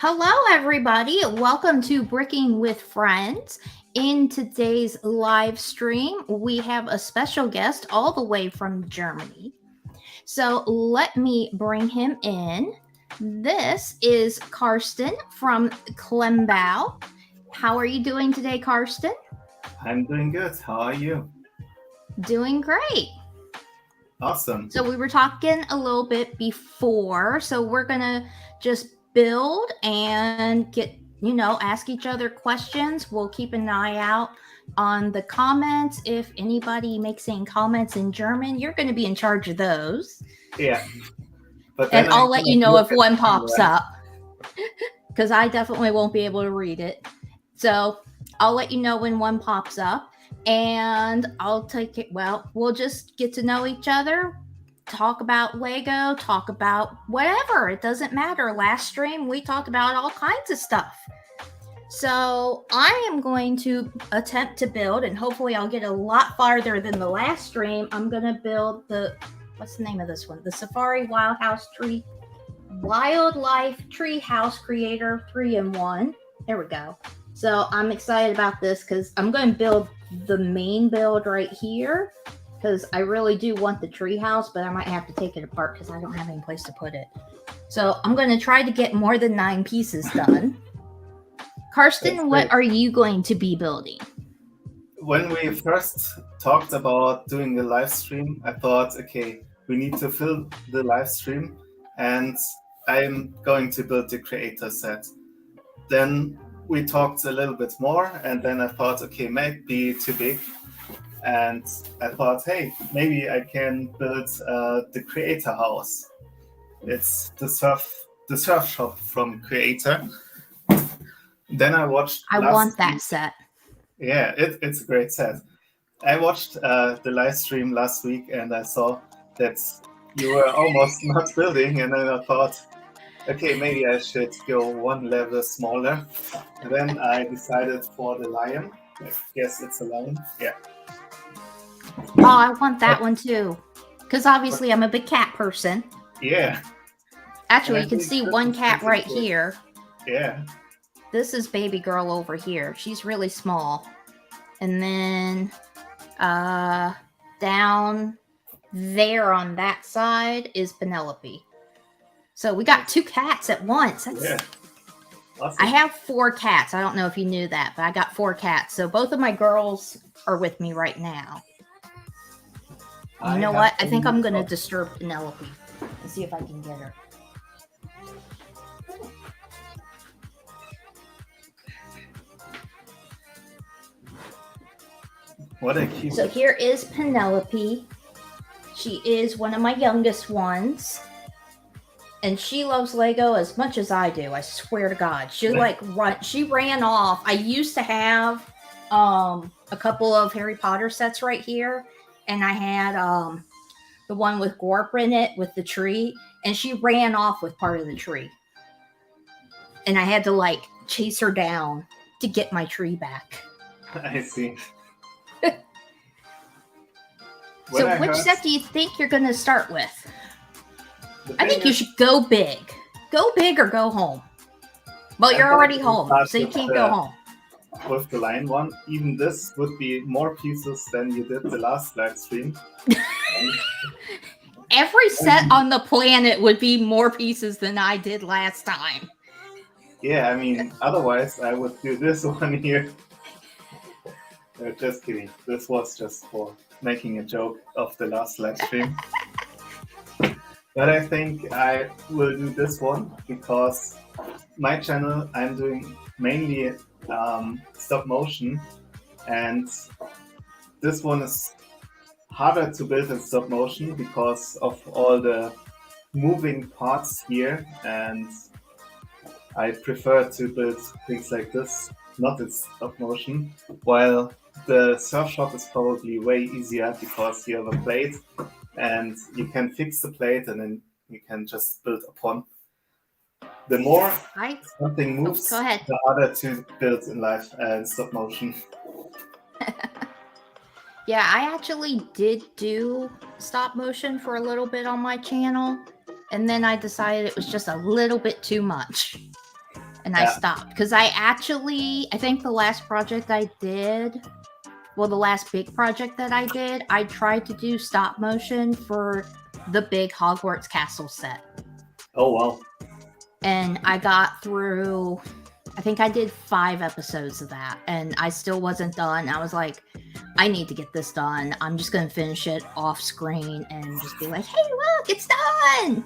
Hello, everybody. Welcome to Bricking with Friends. In today's live stream, we have a special guest all the way from Germany. So let me bring him in. This is Karsten from Klemmbau. How are you doing today, Karsten? I'm doing good. How are you? Doing great. Awesome. So we were talking a little bit before, so we're going to just build and ask each other questions. We'll keep an eye out on the comments. If anybody makes any comments in German, you're going to be in charge of those. Yeah. But and I'll let you know if one pops up, because I definitely won't be able to read it. So I'll let you know when one pops up, and I'll take it. Well, we'll just get to know each other, talk about Lego, talk about whatever. It doesn't matter. Last stream, we talked about all kinds of stuff. So I am going to attempt to build, and hopefully I'll get a lot farther than the last stream. I'm going to build what's the name of this one? The Safari Wildlife Tree House Creator 3-in-1. There we go. So I'm excited about this because I'm going to build the main build right here, because I really do want the tree house, but I might have to take it apart because I don't have any place to put it. So I'm going to try to get more than 9 pieces done. Karsten, what are you going to be building? When we first talked about doing the live stream, I thought, okay, we need to fill the live stream, and I'm going to build the creator set. Then we talked a little bit more, and then I thought, okay, might be too big. And I thought, hey, maybe I can build the creator house. It's the surf shop from Creator. Then I watched. I want that set. Yeah, it's a great set. I watched the live stream last week, and I saw that you were almost not building, and then I thought, okay, maybe I should go one level smaller. And then I decided for the lion. I guess it's a lion. Yeah. Oh, I want that one too, because obviously I'm a big cat person. Yeah. Actually, you can see one cat right here. Yeah. This is baby girl over here. She's really small. And then down there on that side is Penelope. So we got 2 cats at once. Yeah. Awesome. I have 4 cats. I don't know if you knew that, but I got 4 cats. So both of my girls are with me right now. And you know what? I think I'm going to disturb Penelope and see if I can get her. What a cute. So here is Penelope. She is one of my youngest ones. And she loves Lego as much as I do. I swear to God. She ran off. I used to have a couple of Harry Potter sets right here. And I had the one with Gorp in it with the tree. And she ran off with part of the tree. And I had to chase her down to get my tree back. I see. So which set do you think you're going to start with? I think you should go big. Go big or go home. Well, you're already home, so you can't go home. With the line one, even this would be more pieces than you did the last live stream. Every set on the planet would be more pieces than I did last time. Yeah, I mean, otherwise I would do this one here. Just kidding. This was just for making a joke of the last live stream. But I think I will do this one because my channel, I'm doing mainly stop motion, and this one is harder to build in stop motion because of all the moving parts here, and I prefer to build things like this, not in stop motion, while the surf shop is probably way easier because you have a plate and you can fix the plate and then you can just build upon. The more something moves, the harder to build in live and stop motion. Yeah, I actually did do stop motion for a little bit on my channel, and then I decided it was just a little bit too much. and I stopped because I think the last project I did, well, the last big project that I did, I tried to do stop motion for the big Hogwarts castle set. Oh, wow. And I got through, I think I did 5 episodes of that, and I still wasn't done. I was like, I need to get this done. I'm just going to finish it off screen and just be like, hey, look, it's done.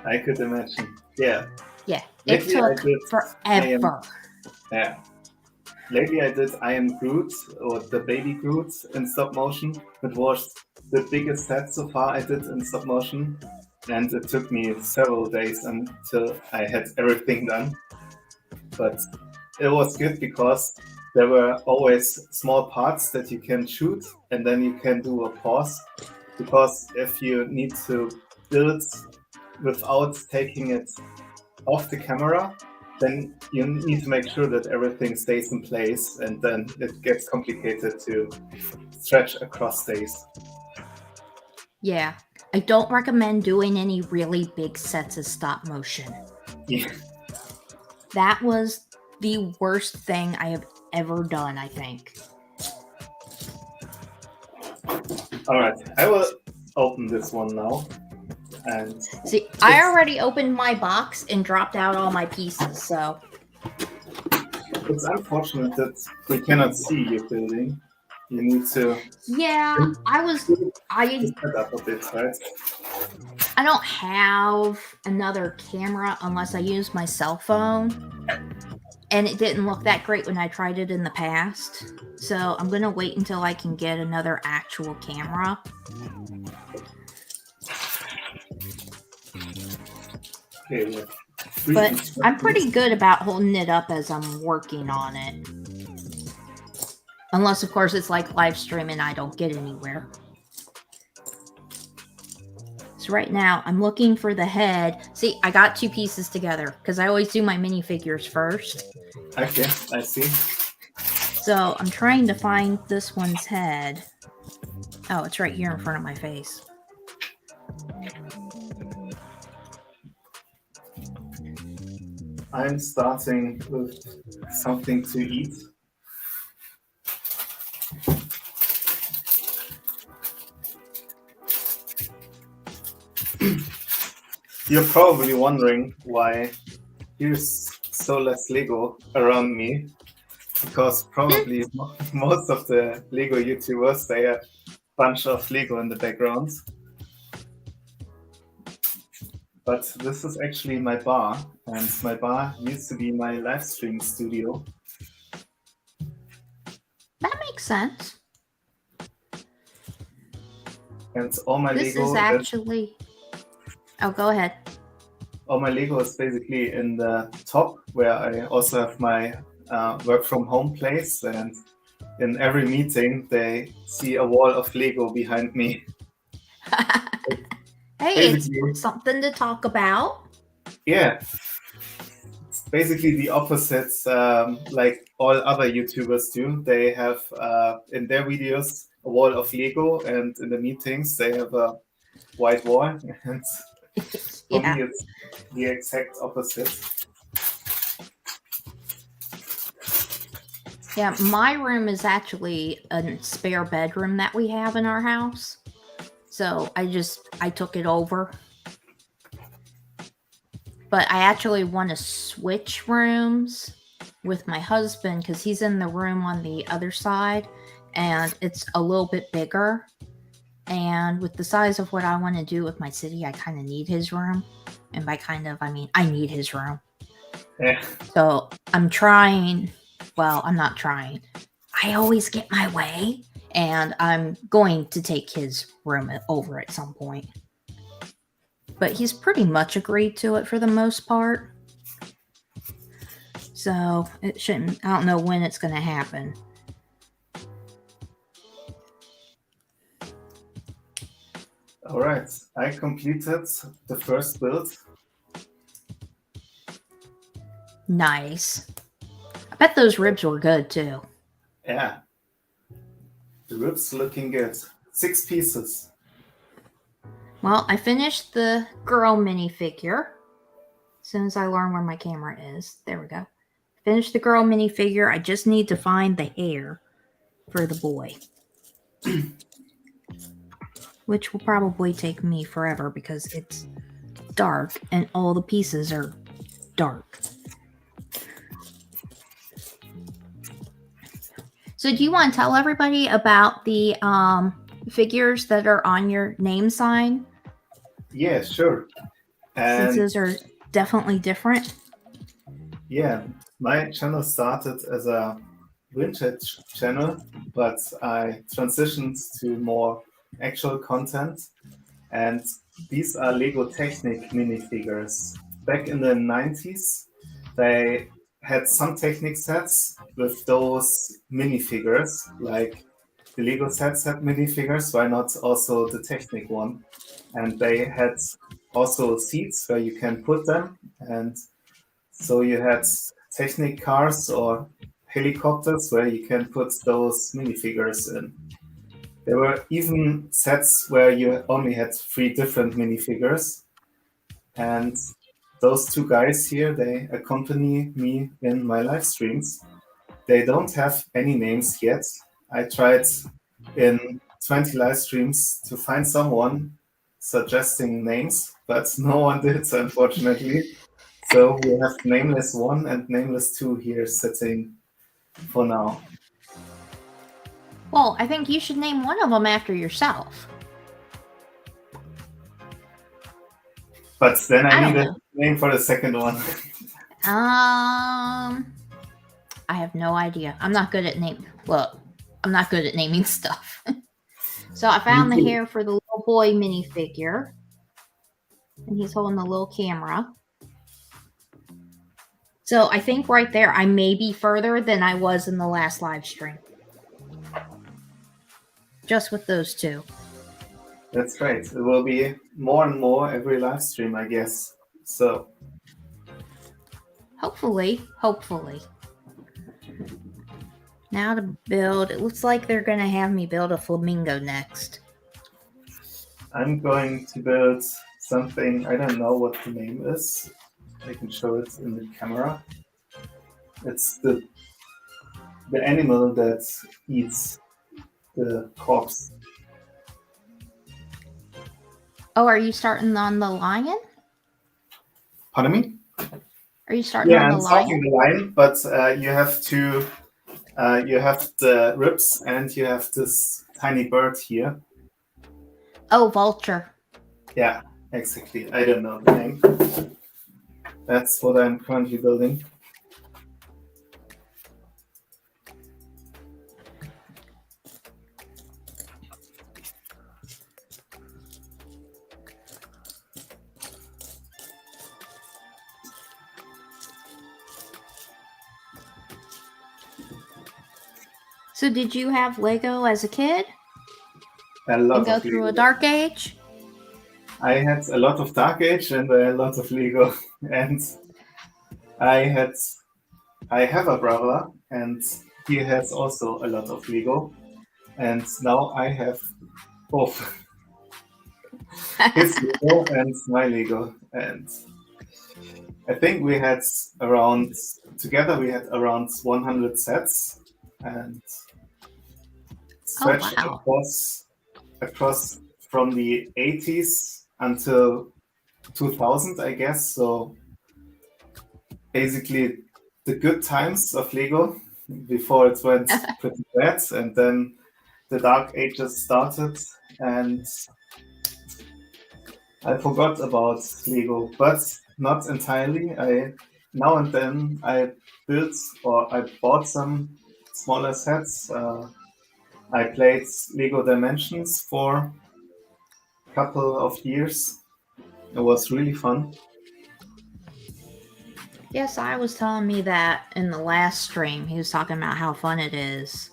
I could imagine. Yeah. Yeah, Lately it took forever. Yeah. Lately I did I Am Groot, or the baby Groot in stop motion. It was the biggest set so far I did in stop motion. And it took me several days until I had everything done. But it was good because there were always small parts that you can shoot and then you can do a pause. Because if you need to build without taking it off the camera, then you need to make sure that everything stays in place, and then it gets complicated to stretch across days. Yeah, I don't recommend doing any really big sets of stop motion. Yeah. That was the worst thing I have ever done, I think. All right, I will open this one now. And see, I already opened my box and dropped out all my pieces, so. It's unfortunate that we cannot see you building. You need to. Yeah, I set up a bit, right? I don't have another camera unless I use my cell phone. And it didn't look that great when I tried it in the past. So I'm going to wait until I can get another actual camera. Okay, but I'm pretty good about holding it up as I'm working on it. Unless, of course, it's like live stream and I don't get anywhere. So right now, I'm looking for the head. See, I got 2 pieces together because I always do my minifigures first. Okay, I see. So I'm trying to find this one's head. Oh, it's right here in front of my face. I'm starting with something to eat. You're probably wondering why there's so less Lego around me, because probably most of the Lego YouTubers, they have a bunch of Lego in the background. But this is actually my bar, and my bar used to be my live stream studio. That makes sense. And all my this Lego is actually... Oh, go ahead. All my Lego is basically in the top, where I also have my work from home place, and in every meeting they see a wall of Lego behind me. Hey, it's something to talk about. Yeah. It's basically the opposite, like all other YouTubers do. They have in their videos a wall of Lego, and in the meetings they have a white wall. And for me, it's the exact opposite. Yeah, my room is actually a spare bedroom that we have in our house. So I took it over. But I actually want to switch rooms with my husband because he's in the room on the other side and it's a little bit bigger. And with the size of what I want to do with my city, I kind of need his room. And by kind of, I mean, I need his room. Yeah. So I'm trying. Well, I'm not trying. I always get my way. And I'm going to take his room over at some point. But he's pretty much agreed to it for the most part. So it shouldn't, I don't know when it's going to happen. All right, I completed the first build. Nice. I bet those ribs were good too. Yeah. The ribs looking good. 6 pieces. Well, I finished the girl minifigure. As soon as I learn where my camera is. There we go. Finish the girl minifigure. I just need to find the hair for the boy. Which will probably take me forever because it's dark and all the pieces are dark. So do you want to tell everybody about the figures that are on your name sign? Yeah, sure. And since those are definitely different. Yeah, my channel started as a vintage channel, but I transitioned to more actual content. And these are Lego Technic minifigures. Back in the 90s, they had some Technic sets with those minifigures, like the Lego sets had minifigures, why not also the Technic one? And they had also seats where you can put them. And so you had Technic cars or helicopters where you can put those minifigures in. There were even sets where you only had 3 different minifigures. And those 2 guys here, they accompany me in my live streams. They don't have any names yet. I tried in 20 live streams to find someone suggesting names, but no one did, unfortunately. So we have Nameless 1 and Nameless 2 here sitting for now. Well, I think you should name one of them after yourself. But then I need a name for the second one. I have no idea. I'm not good at I'm not good at naming stuff. So I found the hair for the little boy minifigure. And he's holding the little camera. So I think right there, I may be further than I was in the last live stream. Just with those 2. That's right. It will be more and more every live stream, I guess. So hopefully. Now to build, it looks like they're going to have me build a flamingo next. I'm going to build something, I don't know what the name is. I can show it in the camera. It's the animal that eats the corpse. Oh, are you starting on the lion? Pardon me? Are you starting on the lion? Yeah, I'm starting the lion, but you have to, you have the ribs and you have this tiny bird here. Oh, vulture. Yeah, exactly. I don't know the name. That's what I'm currently building. So did you have Lego as a kid? A lot and go through Lego. a dark age? I had a lot of Dark Age and a lot of Lego. And I have a brother and he has also a lot of Lego. And now I have both. His Lego and my Lego. And I think we had together we had around 100 sets and stretched across from the 80s until 2000, I guess. So basically the good times of Lego before it went pretty bad, and then the Dark Ages started and I forgot about Lego, but not entirely. Now and then I built or I bought some smaller sets. I played Lego Dimensions for a couple of years. It was really fun. Yes, I was telling me that in the last stream. He was talking about how fun it is.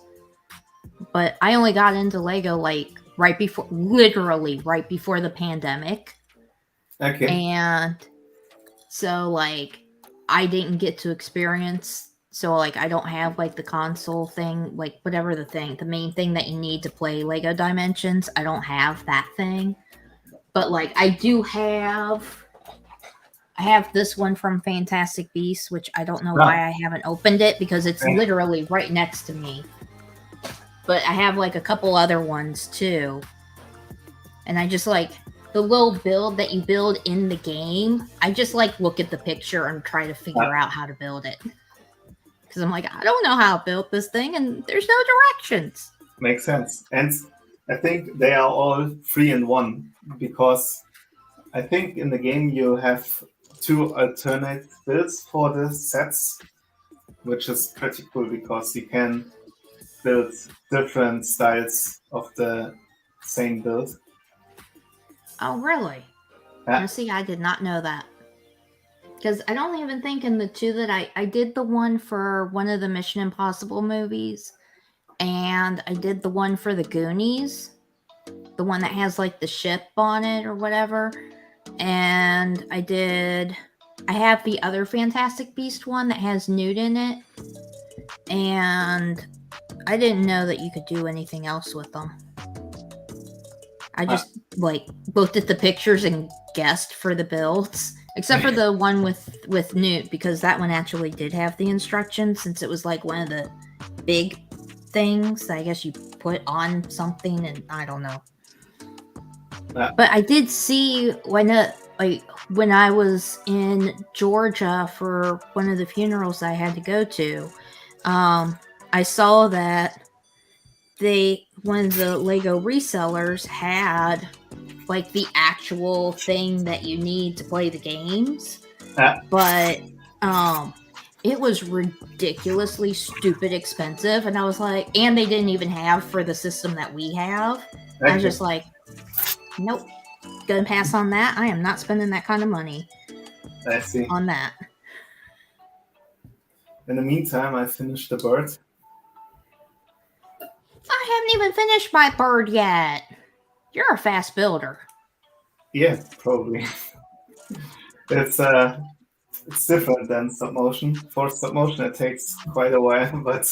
But I only got into Lego literally right before the pandemic. Okay. And so I didn't get to experience, so I don't have the console thing, whatever the main thing that you need to play Lego Dimensions. I don't have that thing. But I I have this one from Fantastic Beasts, which I don't know why I haven't opened it because it's literally right next to me. But I have like a couple other ones too. And I just like the little build that you build in the game. I just like look at the picture and try to figure out how to build it. Because I'm like, I don't know how to build this thing and there's no directions. Makes sense. And I think they are all 3-in-1 because I think in the game you have 2 alternate builds for the sets, which is pretty cool because you can build different styles of the same build. Oh, really? Yeah. Now, see, I did not know that. Because I don't even think in the 2 that I did the one for one of the Mission Impossible movies, and I did the one for the Goonies, the one that has like the ship on it or whatever, and I have the other Fantastic Beast one that has Newt in it, and I didn't know that you could do anything else with them. I just like looked at the pictures and guessed for the builds, except for the one with Newt, because that one actually did have the instructions, since it was like one of the big things I guess you put on something, and I don't know. But I did see when I was in Georgia for one of the funerals I had to go to, I saw that one of the Lego resellers had like the actual thing that you need to play the games, but it was ridiculously stupid expensive, and I was like, and they didn't even have for the system that we have. I was just like, nope, gonna pass on that. I am not spending that kind of money. I see. On that. In the meantime, I finished the bird. I haven't even finished my bird yet. You're a fast builder. Yeah, probably. It's different than stop motion. For stop motion, it takes quite a while, but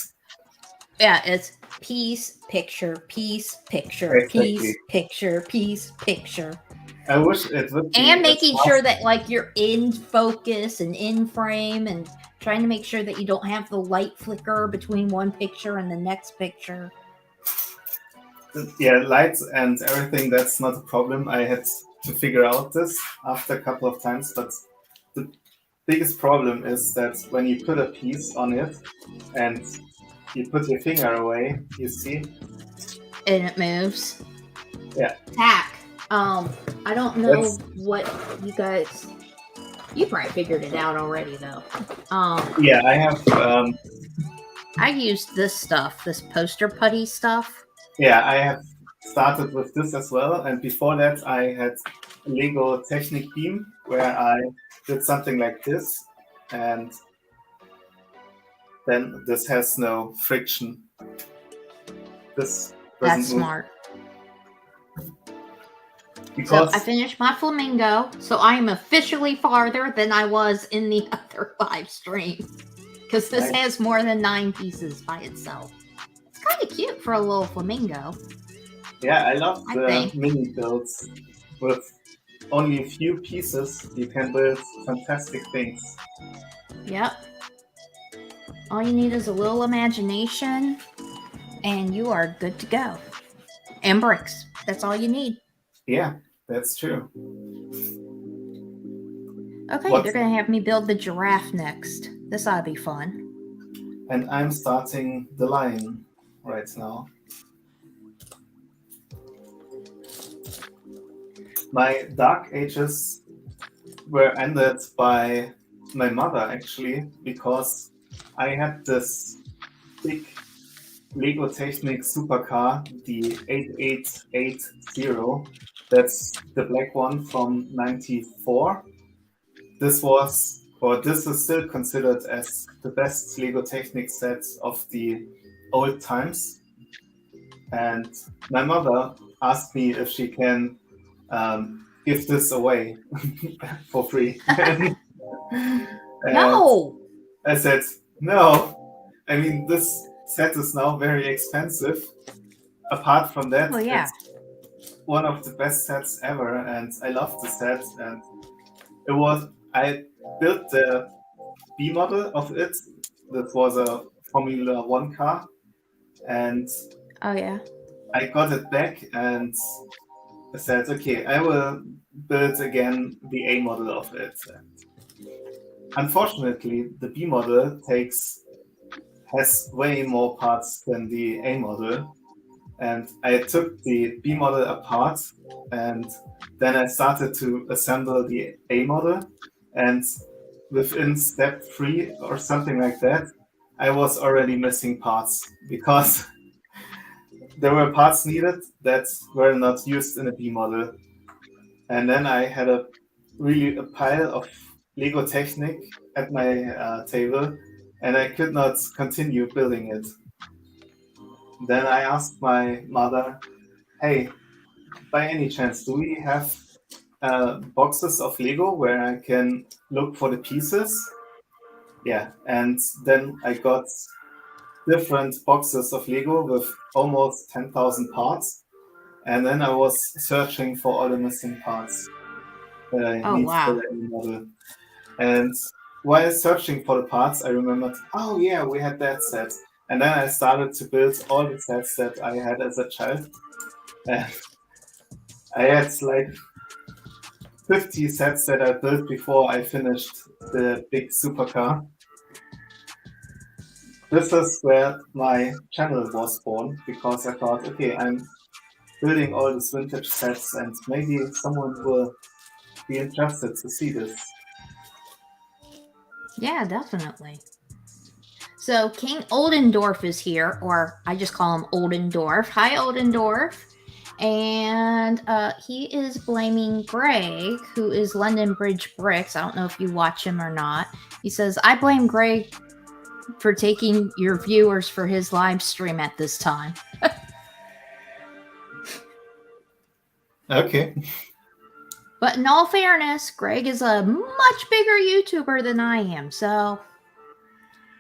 yeah, it's piece, picture, piece, picture, exactly. Piece, picture, piece, picture. I wish it would be. And making sure that like you're in focus and in frame, and trying to make sure that you don't have the light flicker between one picture and the next picture. Yeah, lights and everything, that's not a problem. I had to figure out this after a couple of times, but the biggest problem is that when you put a piece on it and you put your finger away, you see? And it moves. Yeah. Tack. I don't know what you guys... You probably figured it out already, though. Yeah, I have... I used this stuff, this poster putty stuff. Yeah, I have started with this as well, and before that I had a Lego Technic beam where I did something like this, and then this has no friction. This doesn't That's move. smart. Because so I finished my flamingo, so I am officially farther than I was in the other live stream, because this has more than 9 pieces by itself. It's kind of cute for a little flamingo. Yeah, I love the mini builds. With only a few pieces, you can build fantastic things. Yep. All you need is a little imagination, and you are good to go. And bricks. That's all you need. Yeah, that's true. Okay, they're going to have me build the giraffe next. This ought to be fun. And I'm starting the lion right now. My dark ages were ended by my mother, actually, because I had this big Lego Technic supercar, the 8880. That's the black one from '94. This was, or this is still considered as the best Lego Technic set of the old times. And my mother asked me if she can give this away for free. No! I said, no. I mean, this set is now very expensive. Apart from that, it's one of the best sets ever, and I love the set. And I built the B model of it. That was a Formula One car, and Oh yeah. I got it back and I said, okay, I will build again the A model of it. Unfortunately, the B model has way more parts than the A model, and I took the B model apart, and then I started to assemble the A model, and within step 3 or something like that, I was already missing parts because there were parts needed that were not used in a B model. And then I had a pile of Lego Technic at my table, and I could not continue building it. Then I asked my mother, hey, by any chance, do we have boxes of Lego where I can look for the pieces? Yeah, and then I got different boxes of Lego with almost 10,000 parts. And then I was searching for all the missing parts that I Oh need for wow. the new model. And while searching for the parts, I remembered, oh yeah, we had that set. And then I started to build all the sets that I had as a child. And I had like 50 sets that I built before I finished the big supercar. This is where my channel was born because I thought, okay, I'm building all these vintage sets and maybe someone will be interested to see this. Yeah, definitely. So King Oldendorf is here, or I just call him Oldendorf. Hi, Oldendorf. And he is blaming Greg, who is London Bridge Bricks. I don't know if you watch him or not. He says, I blame Greg for taking your viewers for his live stream at this time. Okay. But in all fairness, Greg is a much bigger YouTuber than I am, so.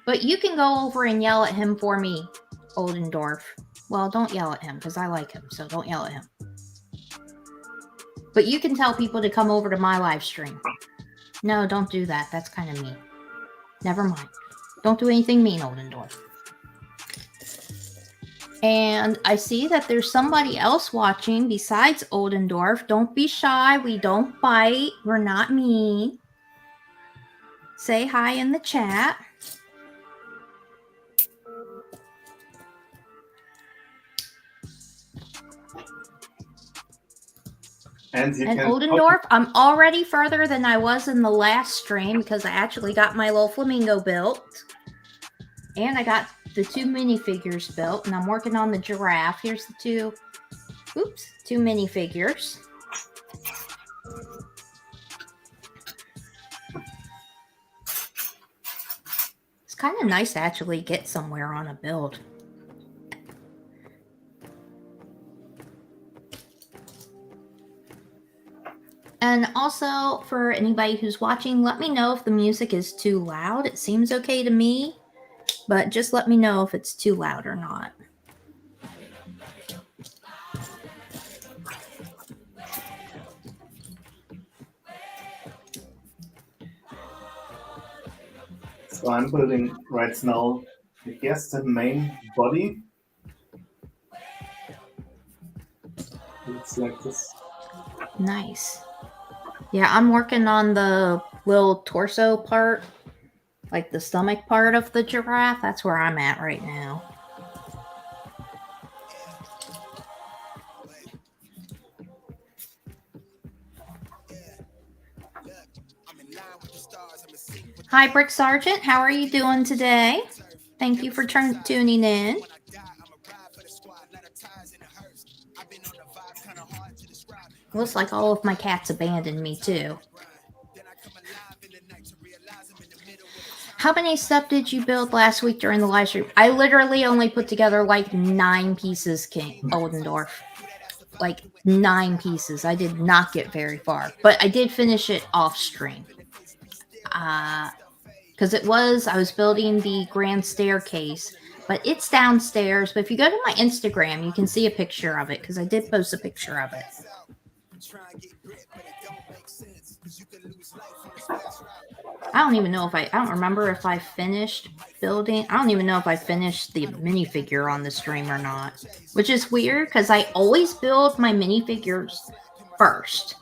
But you can go over and yell at him for me, Oldendorf. Well, don't yell at him because I like him, so don't yell at him. But you can tell people to come over to my live stream. No, don't do that. That's kind of mean. Never mind. Don't do anything mean, Oldendorf. And I see that there's somebody else watching besides Oldendorf. Don't be shy. We don't bite. We're not mean. Say hi in the chat. And Oldendorf, I'm already further than I was in the last stream because I actually got my little flamingo built. And I got the 2 minifigures built, and I'm working on the giraffe. Here's the 2 minifigures. It's kind of nice to actually get somewhere on a build. And also, for anybody who's watching, let me know if the music is too loud. It seems okay to me, but just let me know if it's too loud or not. So I'm building right now, I guess, the main body. Looks like this. Nice. Yeah, I'm working on the little torso part, like the stomach part of the giraffe. That's where I'm at right now. Hi, Brick Sergeant. How are you doing today? Thank you for tuning in. Looks like all of my cats abandoned me too. How many stuff did you build last week during the live stream? I literally only put together like 9 pieces, King Oldendorf. Like 9 pieces. I did not get very far, but I did finish it off stream. Because I was building the grand staircase, but it's downstairs. But if you go to my Instagram, you can see a picture of it because I did post a picture of it. I don't even know if I don't remember if I finished building. I don't even know if I finished the minifigure on the stream or not, which is weird because I always build my minifigures first.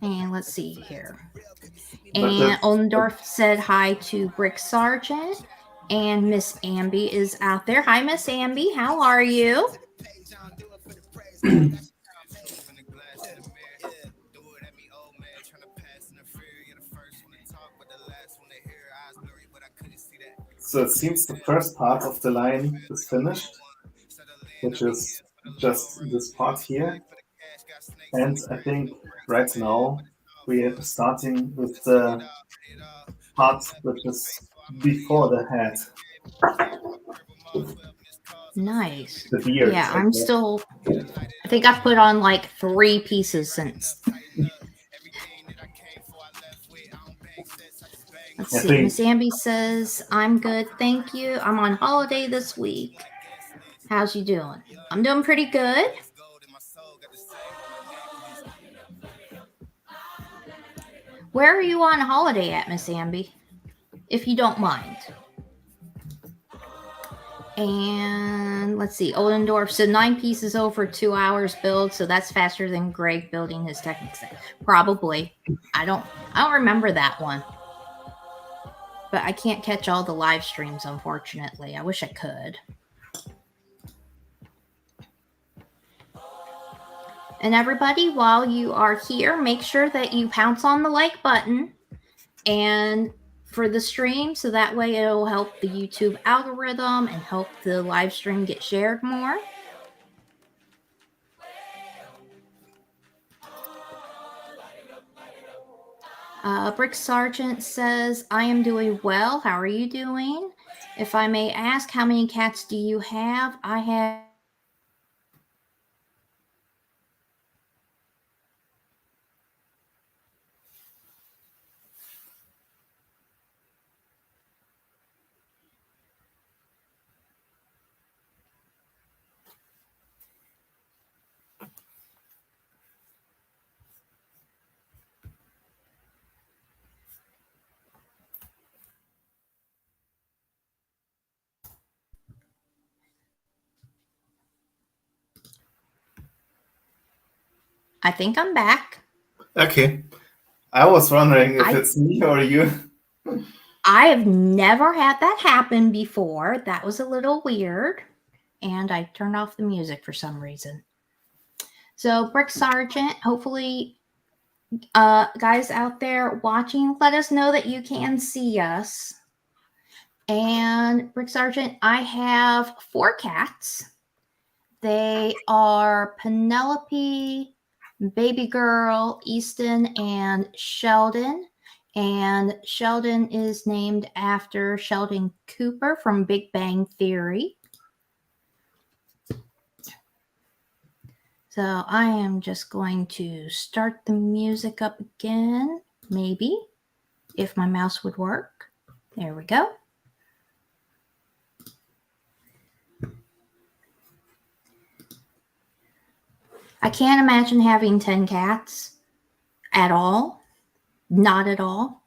And let's see here. And Ollendorf said hi to Brick Sergeant. And Miss Amby is out there. Hi, Miss Amby. How are you? So it seems the first part of the line is finished, which is just this part here. And I think right now we are starting with the part which is before the head. Nice. The beard. Yeah, I'm still. I think I've put on like 3 pieces since. Let's see. Miss Amby says, I'm good. Thank you. I'm on holiday this week. How's you doing? I'm doing pretty good. Where are you on holiday at, Miss Amby? If you don't mind. And let's see. Ollendorf. So 9 pieces over 2 hours build. So that's faster than Greg building his Technic set. Probably. I don't remember that one. But I can't catch all the live streams, unfortunately. I wish I could. And everybody, while you are here, make sure that you pounce on the like button and for the stream, so that way it'll help the YouTube algorithm and help the live stream get shared more. Brick Sergeant says, I am doing well. How are you doing? If I may ask, how many cats do you have? I have I think I'm back. Okay. I was wondering if it's me or you. I have never had that happen before. That was a little weird. And I turned off the music for some reason. So, Brick Sergeant, hopefully, guys out there watching, let us know that you can see us. And Brick Sergeant, I have 4 cats. They are Penelope, Baby Girl, Easton, and Sheldon. And Sheldon is named after Sheldon Cooper from Big Bang Theory. So I am just going to start the music up again, maybe, if my mouse would work. There we go. I can't imagine having 10 cats at all. Not at all.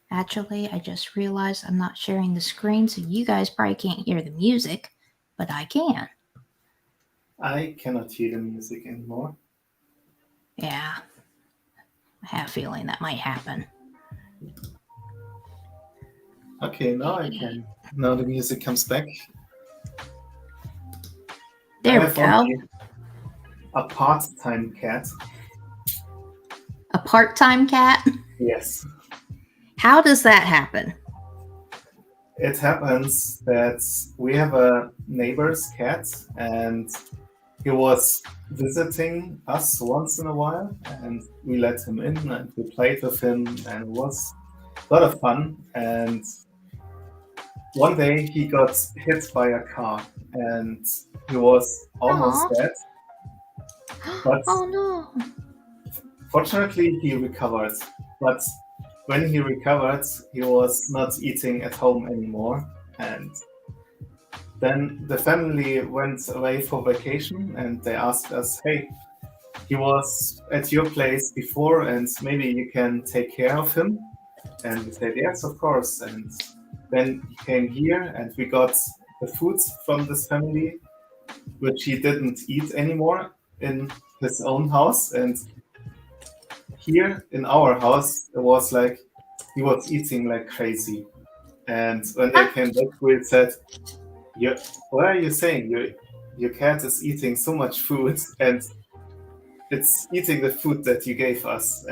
Actually, I just realized I'm not sharing the screen, so you guys probably can't hear the music, but I can. I cannot hear the music anymore. Yeah. I have a feeling that might happen. Okay, now I can. Now the music comes back. There we go. A part-time cat. A part-time cat? Yes. How does that happen? It happens that we have a neighbor's cat, and he was visiting us once in a while, and we let him in, and we played with him, and it was a lot of fun. And one day he got hit by a car, and he was almost dead. But oh no! Fortunately, he recovered. But when he recovered, he was not eating at home anymore. And then the family went away for vacation, and they asked us, hey, he was at your place before, and maybe you can take care of him. And we said, yes, of course. And then he came here, and we got the foods from this family, which he didn't eat anymore in his own house. And here in our house, it was like he was eating like crazy. And when they came back, we said, what are you saying? Your cat is eating so much food, and it's eating the food that you gave us.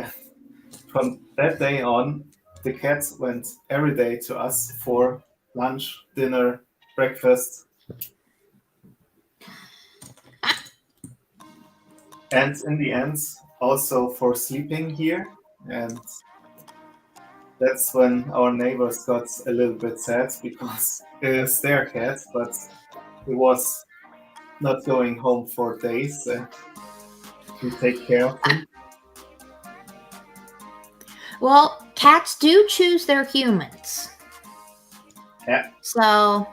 From that day on, the cat went every day to us for lunch, dinner, breakfast. And in the end, also for sleeping here. And that's when our neighbors got a little bit sad because it is their cat, but he was not going home for days. We take care of him. Well, cats do choose their humans. Yeah. So,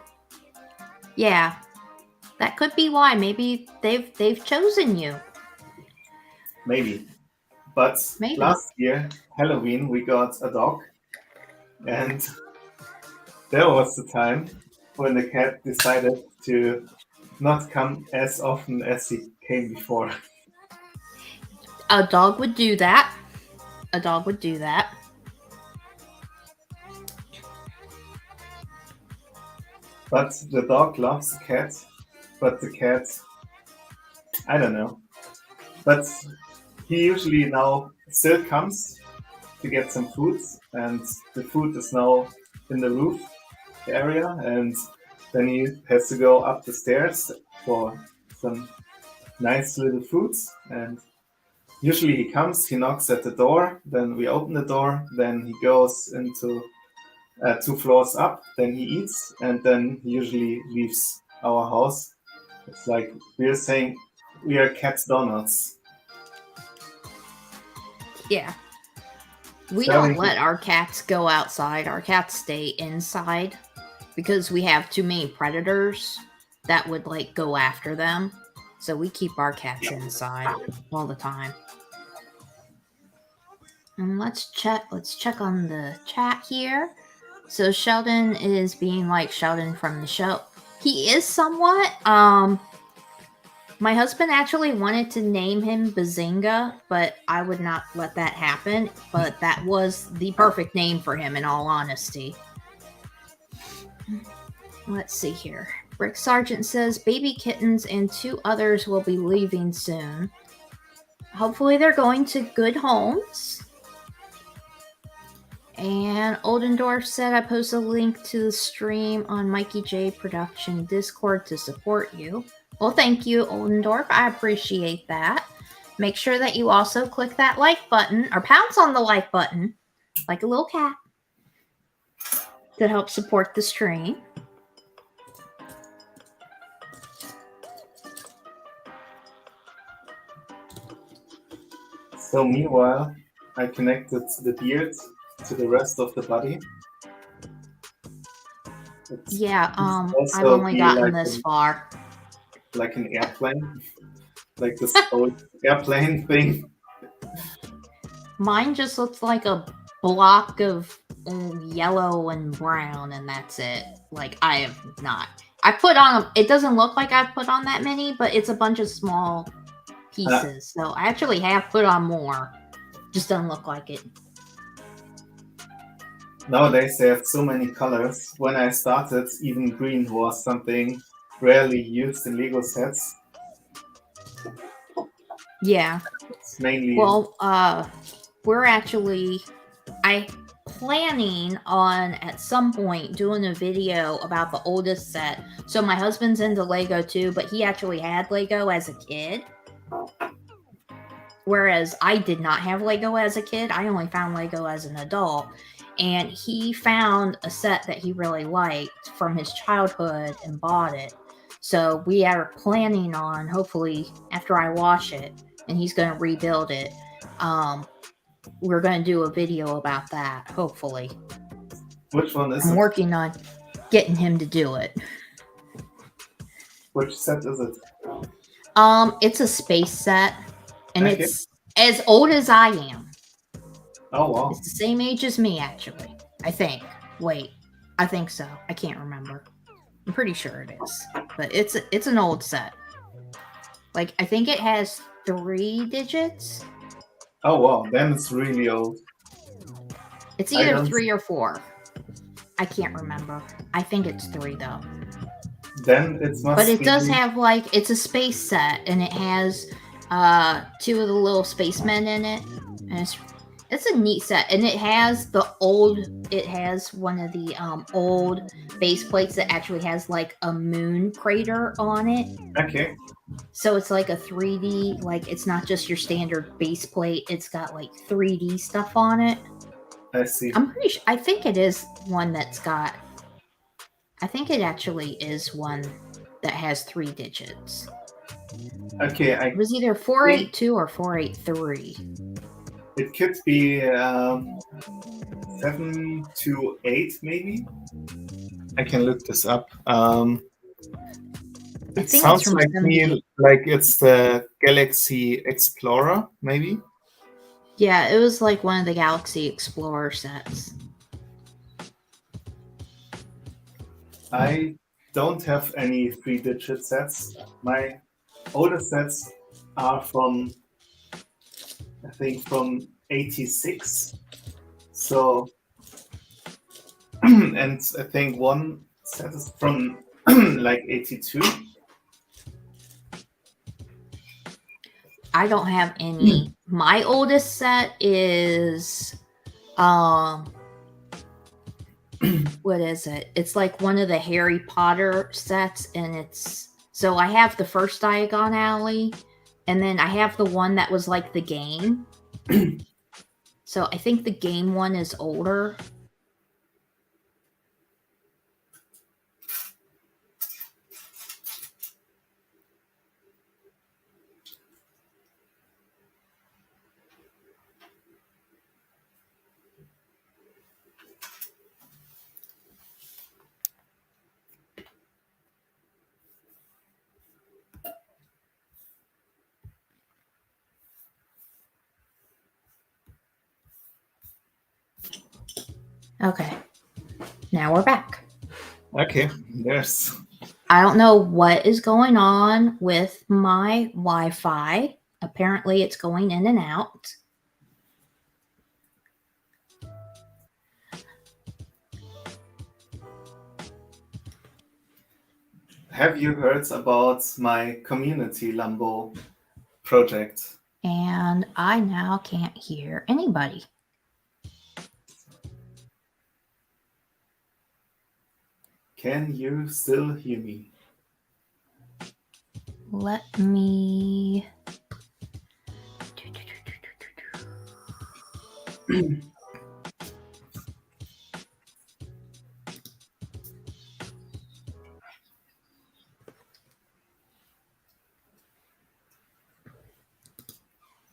yeah, that could be why. Maybe they've chosen you. Maybe. But Maybe. Last year, Halloween, we got a dog. And there was the time when the cat decided to not come as often as he came before. A dog would do that. A dog would do that. But the dog loves the cat. But the cat, I don't know. But he usually now still comes to get some food. And the food is now in the roof area. And then he has to go up the stairs for some nice little foods. And usually he comes, he knocks at the door, then we open the door, then he goes into 2 floors up, then he eats, and then he usually leaves our house. It's like we're saying we are cat donuts. Yeah. We don't let our cats go outside. Our cats stay inside because we have too many predators that would like go after them. So we keep our cats inside all the time. And let's check on the chat here. So Sheldon is being like Sheldon from the show. He is somewhat. My husband actually wanted to name him Bazinga, but I would not let that happen. But that was the perfect name for him, in all honesty. Let's see here. Brick Sargent says baby kittens and 2 others will be leaving soon. Hopefully they're going to good homes. And Oldendorf said I post a link to the stream on Mikey J Production Discord to support you. Well, thank you, Oldendorf. I appreciate that. Make sure that you also click that like button or pounce on the like button like a little cat to help support the stream. So meanwhile, I connected the beard to the rest of the body. Yeah, I've only gotten this far. Like an airplane, like this old airplane thing. Mine just looks like a block of yellow and brown, and that's it. Like, I have not. I put on, it doesn't look like I've put on that many, but it's a bunch of small pieces. So I actually have put on more. Just doesn't look like it. Nowadays they have so many colors. When I started, even green was something rarely used in Lego sets. Yeah. It's mainly. Well, we're actually, planning on at some point doing a video about the oldest set. So my husband's into Lego too, but he actually had Lego as a kid. Whereas I did not have Lego as a kid. I only found Lego as an adult. And he found a set that he really liked from his childhood and bought it. So we are planning on, hopefully, after I wash it, and he's going to rebuild it, we're going to do a video about that, hopefully. Which one is I'm it? working on getting him to do it. Which set is it? It's a space set, And Okay. it's as old as I am. Oh wow. It's the same age as me, actually. I think. Wait, I think so. I can't remember. I'm pretty sure it is, but it's an old set. Like I think it has 3 digits. Oh wow. Then it's really old. It's I either don't. 3 or 4. I can't remember. I think it's 3 though. Then it must But it be. does have like it's a space set and it has 2 of the little spacemen in it. And it's a neat set and it has one of the old base plates that actually has like a moon crater on it. Okay. So it's like a 3D, like it's not just your standard base plate, it's got like 3D stuff on it. I see. I'm pretty sure I think it is one that's got I think it actually is one that has 3 digits. Okay. It was either 482 or 483. It could be 728 maybe. I can look this up. I It think sounds it's from like 78. me like it's the Galaxy Explorer, maybe. Yeah, it was like one of the Galaxy Explorer sets. I don't have any 3-digit sets. My oldest sets are from, I think, from 86. So, and I think one set is from like 82. I don't have any. My oldest set is what is it? It's like one of the Harry Potter sets and it's so I have the first Diagon Alley and then I have the one that was like the game. So I think the game one is older. Okay. Now we're back. Okay, there's. I don't know what is going on with my Wi-Fi. Apparently it's going in and out. Have you heard about my community Lambo project? And I now can't hear anybody. Can you still hear me? Let me.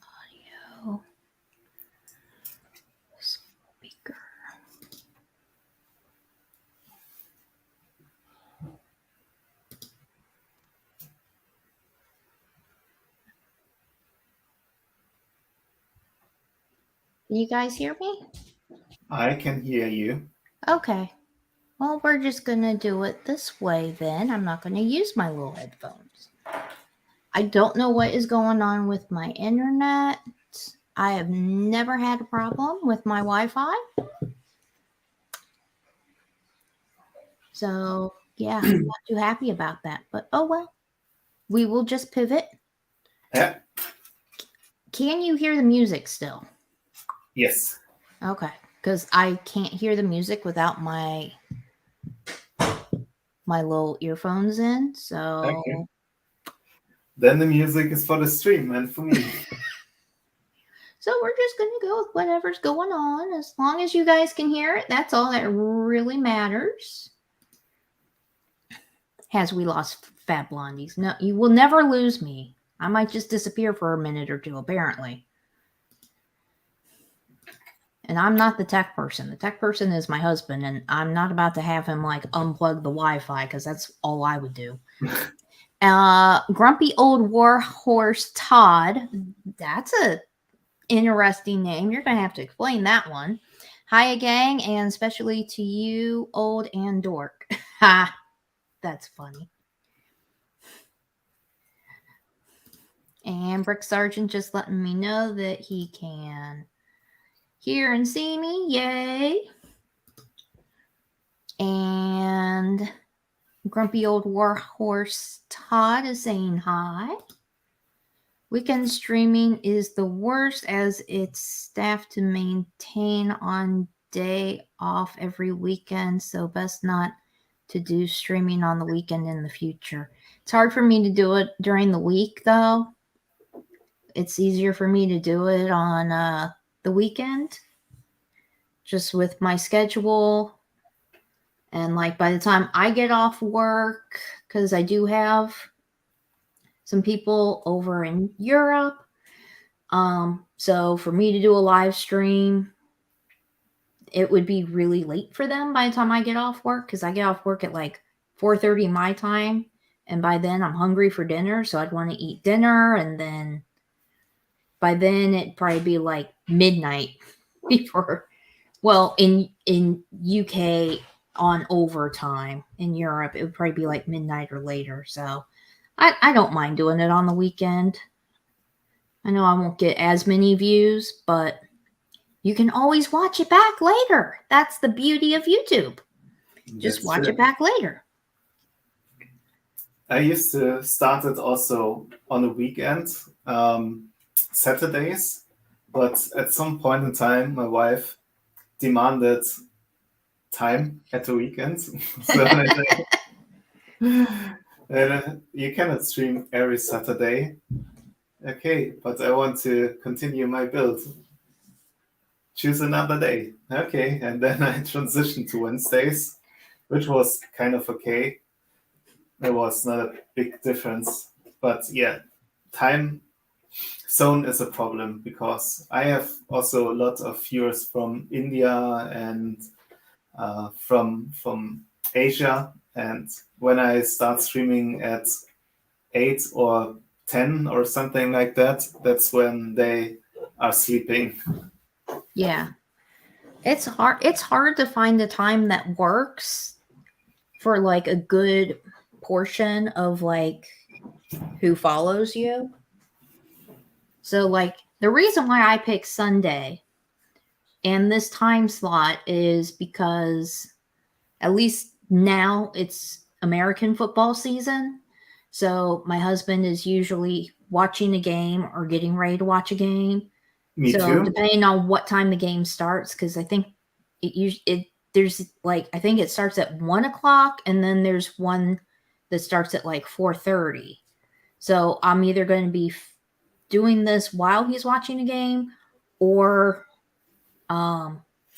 Audio. Speaker. Can you guys hear me? I can hear you. Okay. Well, we're just going to do it this way then. I'm not going to use my little headphones. I don't know what is going on with my internet. I have never had a problem with my Wi-Fi. So, yeah, I'm not too happy about that. But, oh well. We will just pivot. Yeah. Can you hear the music still? Yes. Okay. Because I can't hear the music without my little earphones in. So, Okay. Then the music is for the stream and for me. So we're just going to go with whatever's going on. As long as you guys can hear it, that's all that really matters. Has we lost FabBlondies? No, you will never lose me. I might just disappear for a minute or two, apparently. And I'm not the tech person. The tech person is my husband, and I'm not about to have him like unplug the Wi-Fi because that's all I would do. Grumpy Old Warhorse Todd. That's a interesting name. You're going to have to explain that one. Hiya, gang, and especially to you, old and dork. Ha! That's funny. And Brick Sergeant just letting me know that he can hear and see me. Yay! And Grumpy Old Warhorse Todd is saying hi. Weekend streaming is the worst as it's staffed to maintain on day off every weekend, so best not to do streaming on the weekend in the future. It's hard for me to do it during the week, though. It's easier for me to do it on the weekend, just with my schedule. And like by the time I get off work, because I do have some people over in Europe. So for me to do a live stream, it would be really late for them by the time I get off work, because I get off work at like 4:30 my time, and by then I'm hungry for dinner, so I'd want to eat dinner, and then by then it'd probably be like midnight before, well, in UK on overtime. In Europe it would probably be like midnight or later, so I don't mind doing it on the weekend. I know I won't get as many views, but you can always watch it back later. That's the beauty of YouTube. Just That's watch true. it back later. I used to start it also on a weekend, Saturdays, but at some point in time, my wife demanded time at the weekend. So I said, you cannot stream every Saturday. Okay, but I want to continue my build. Choose another day. Okay, and then I transitioned to Wednesdays, which was kind of okay. There was not a big difference, but yeah, time zone is a problem because I have also a lot of viewers from India and from Asia, and when I start streaming at 8 or 10 or something like that, that's when they are sleeping. Yeah. It's hard to find the time that works for like a good portion of like who follows you. So like the reason why I pick Sunday and this time slot is because at least now it's American football season. So my husband is usually watching a game or getting ready to watch a game. Me So too. depending on what time the game starts, because I think there's like I think it starts at 1 o'clock, and then there's one that starts at like 4:30. So I'm either going to be doing this while he's watching a game, or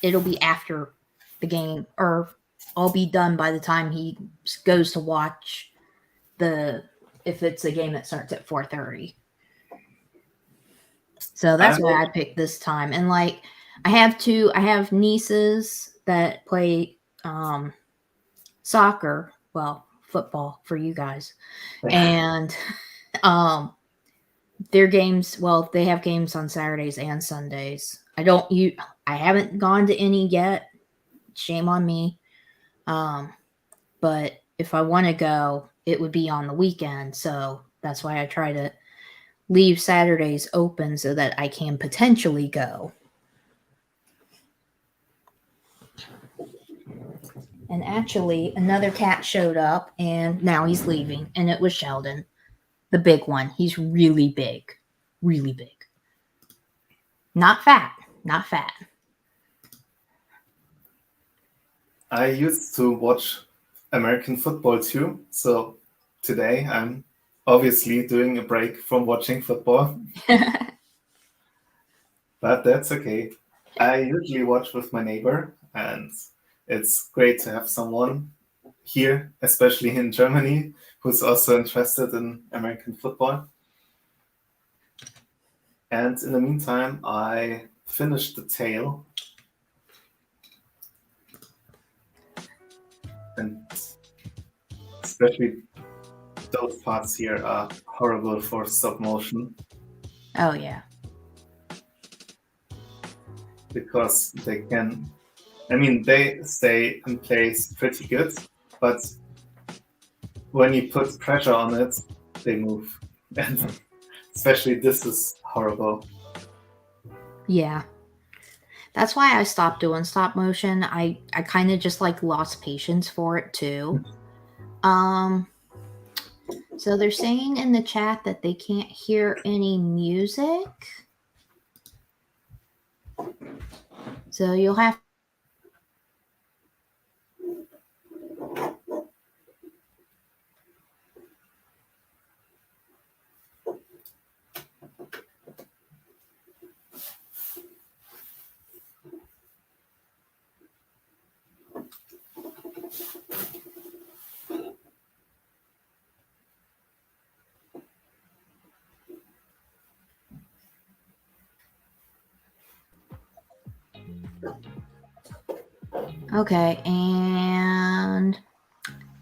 it'll be after the game, or I'll be done by the time he goes to watch if it's a game that starts at 4:30. So that's why I picked this time. And like I have nieces that play soccer, well, football for you guys. And their games, well, they have games on Saturdays and Sundays. I haven't gone to any yet. Shame on me. But if I want to go, it would be on the weekend. So that's why I try to leave Saturdays open so that I can potentially go. And actually, another cat showed up, and now he's leaving, and it was Sheldon, the big one. He's really big, really big. Not fat, not fat. I used to watch American football too, so today I'm obviously doing a break from watching football. But that's okay. I usually watch with my neighbor, and it's great to have someone here, especially in Germany, who's also interested in American football. And in the meantime, I finished the tale. And especially those parts here are horrible for stop motion Oh yeah. because they can, I mean, they stay in place pretty good, but when you put pressure on it, they move. And especially this is horrible. Yeah. That's why I stopped doing stop motion. I kind of just like lost patience for it too. So they're saying in the chat that they can't hear any music. So you'll have Okay, and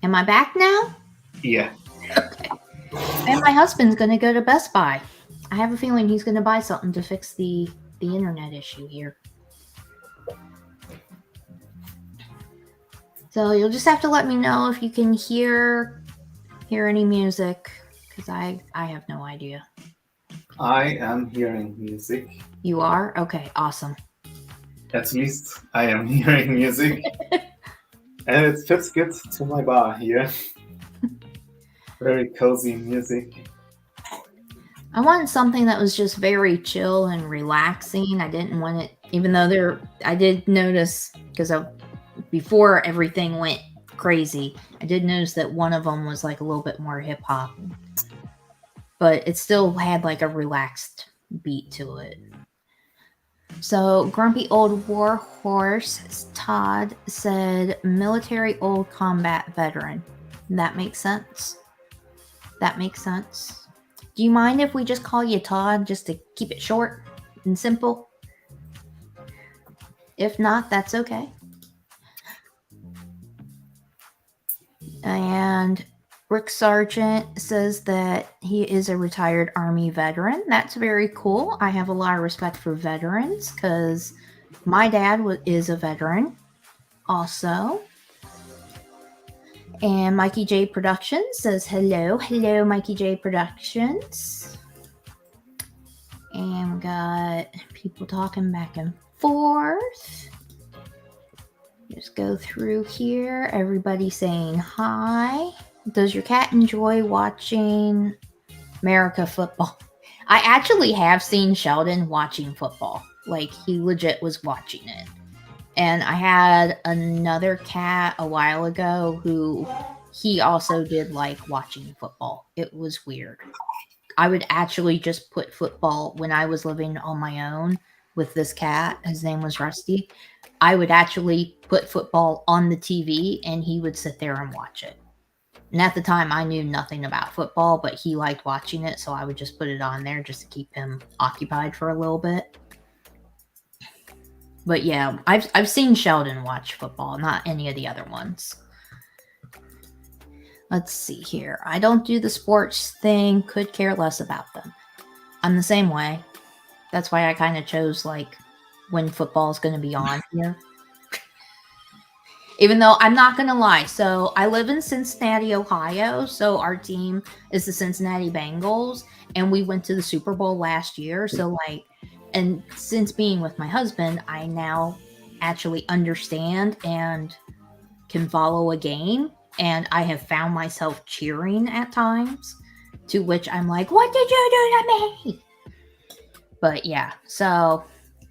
am I back now? Yeah. Okay. And my husband's gonna go to Best Buy. I have a feeling he's gonna buy something to fix the internet issue here. So you'll just have to let me know if you can hear any music, because I have no idea. I am hearing music. You are? Okay, awesome. At least I am hearing music. And it fits good to my bar here. Very cozy music. I wanted something that was just very chill and relaxing. I didn't want it, even though I did notice, because before everything went crazy, I did notice that one of them was like a little bit more hip hop, but it still had like a relaxed beat to it. So Grumpy Old Warhorse Todd said military old combat veteran. That makes sense. That makes sense. Do you mind if we just call you Todd just to keep it short and simple? If not, that's okay. And Rick Sargent says that he is a retired Army veteran. That's very cool. I have a lot of respect for veterans because my dad is a veteran also. And Mikey J Productions says hello. Hello, Mikey J Productions. And we got people talking back and forth. Just go through here. Everybody saying hi. Does your cat enjoy watching America football? I actually have seen Sheldon watching football. Like, he legit was watching it. And I had another cat a while ago who he also did like watching football. It was weird. I would actually just put football when I was living on my own with this cat. His name was Rusty. I would actually put football on the TV and he would sit there and watch it. And at the time, I knew nothing about football, but he liked watching it, so I would just put it on there just to keep him occupied for a little bit. But yeah, I've seen Sheldon watch football, not any of the other ones. Let's see here. I don't do the sports thing, could care less about them. I'm the same way. That's why I kind of chose like when football is going to be on here. Even though I'm not going to lie. So I live in Cincinnati, Ohio. So our team is the Cincinnati Bengals. And we went to the Super Bowl last year. So like, and since being with my husband, I now actually understand and can follow a game. And I have found myself cheering at times, to which I'm like, what did you do to me? But yeah, so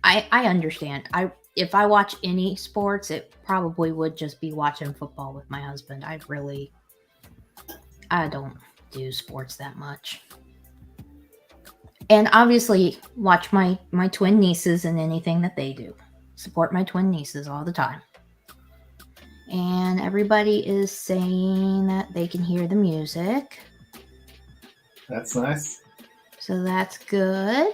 I understand. If I watch any sports, it probably would just be watching football with my husband. I don't do sports that much. And obviously watch my twin nieces and anything that they do. Support my twin nieces all the time. And everybody is saying that they can hear the music. That's nice. So that's good.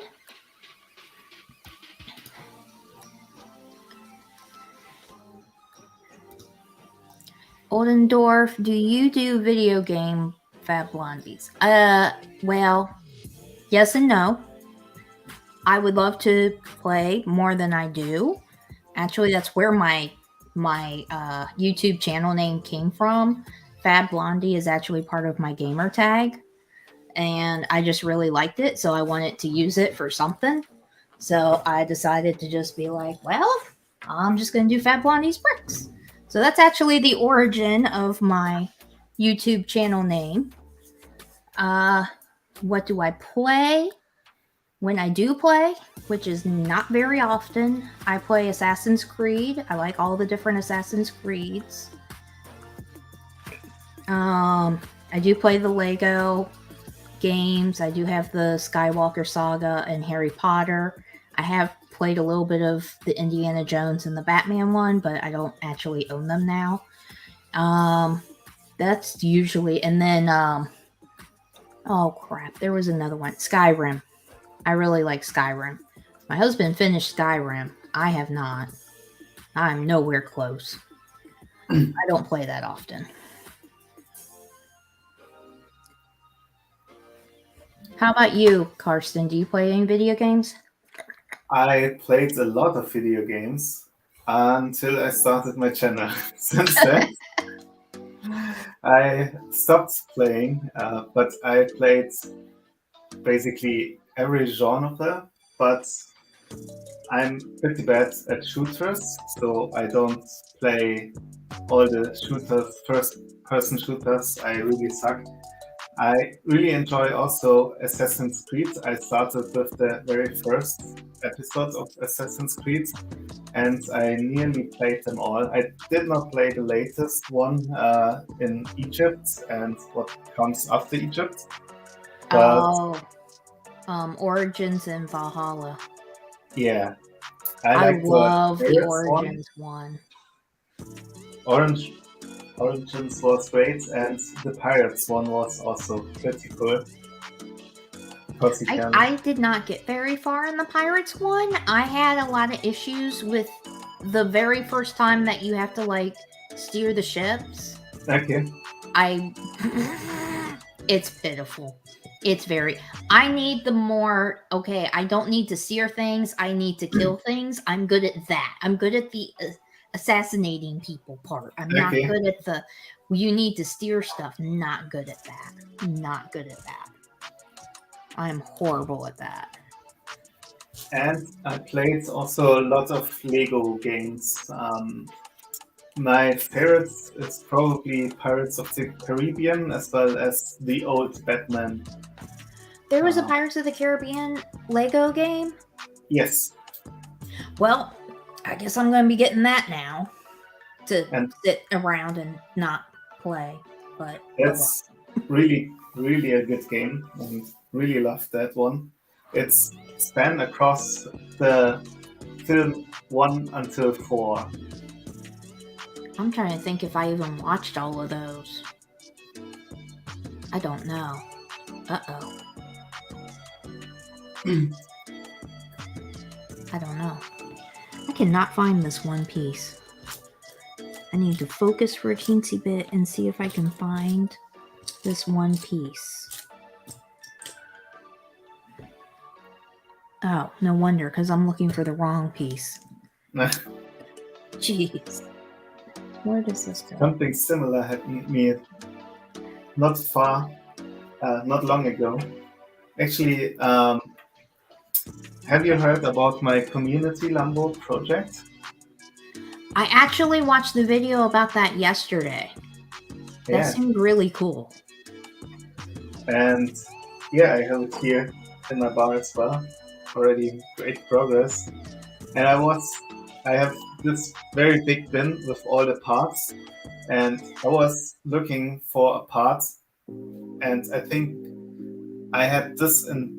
Oldendorf, do you do video game FabBlondies? Well, yes and no. I would love to play more than I do. Actually, that's where my YouTube channel name came from. FabBlondie is actually part of my gamer tag, and I just really liked it, so I wanted to use it for something. So I decided to just be like, well, I'm just going to do FabBlondie's Bricks. So that's actually the origin of my YouTube channel name. What do I play? When I do play, which is not very often, I play Assassin's Creed. I like all the different Assassin's Creeds. I do play the Lego games. I do have the Skywalker Saga and Harry Potter. I have played a little bit of the Indiana Jones and the Batman one, but I don't actually own them now. That's usually, and then, oh crap, there was another one, Skyrim. I really like Skyrim. My husband finished Skyrim. I have not. I'm nowhere close. I don't play that often. How about you, Karsten? Do you play any video games? I played a lot of video games until I started my channel. Since then, I stopped playing, but I played basically every genre, but I'm pretty bad at shooters, so I don't play all the shooters, first-person shooters. I really suck. I really enjoy also Assassin's Creed. I started with the very first episode of Assassin's Creed, and I nearly played them all. I did not play the latest one in Egypt and what comes after Egypt. But Origins and Valhalla. yeah, I like love the Origins one. Origins was great, and the Pirates one was also pretty cool. I did not get very far in the Pirates one. I had a lot of issues with the very first time that you have to like steer the ships. Okay. It's pitiful. It's very. I need the more. Okay, I don't need to steer things. I need to kill things. I'm good at that. I'm good at the assassinating people part. I'm not good at the. You need to steer stuff. Not good at that. Not good at that. I'm horrible at that. And I played also a lot of Lego games. My favorite is probably Pirates of the Caribbean, as well as the old Batman. There was a Pirates of the Caribbean Lego game? Yes. Well, I guess I'm going to be getting that now to sit around and not play. But it's really, really a good game, and really love that one. It's spanned across the film 1 until 4. I'm trying to think if I even watched all of those. I don't know. Uh-oh. I don't know. I cannot find this one piece. I need to focus for a teensy bit and see if I can find this one piece. Oh, no wonder, because I'm looking for the wrong piece. Jeez. Where does this go? Something similar happened to me not long ago. Actually, have you heard about my community Lambo project? I actually watched the video about that yesterday. That seemed really cool. And yeah, I have it here in my bar as well. Already great progress. And I have this very big bin with all the parts, and I was looking for a part, and I think I had this in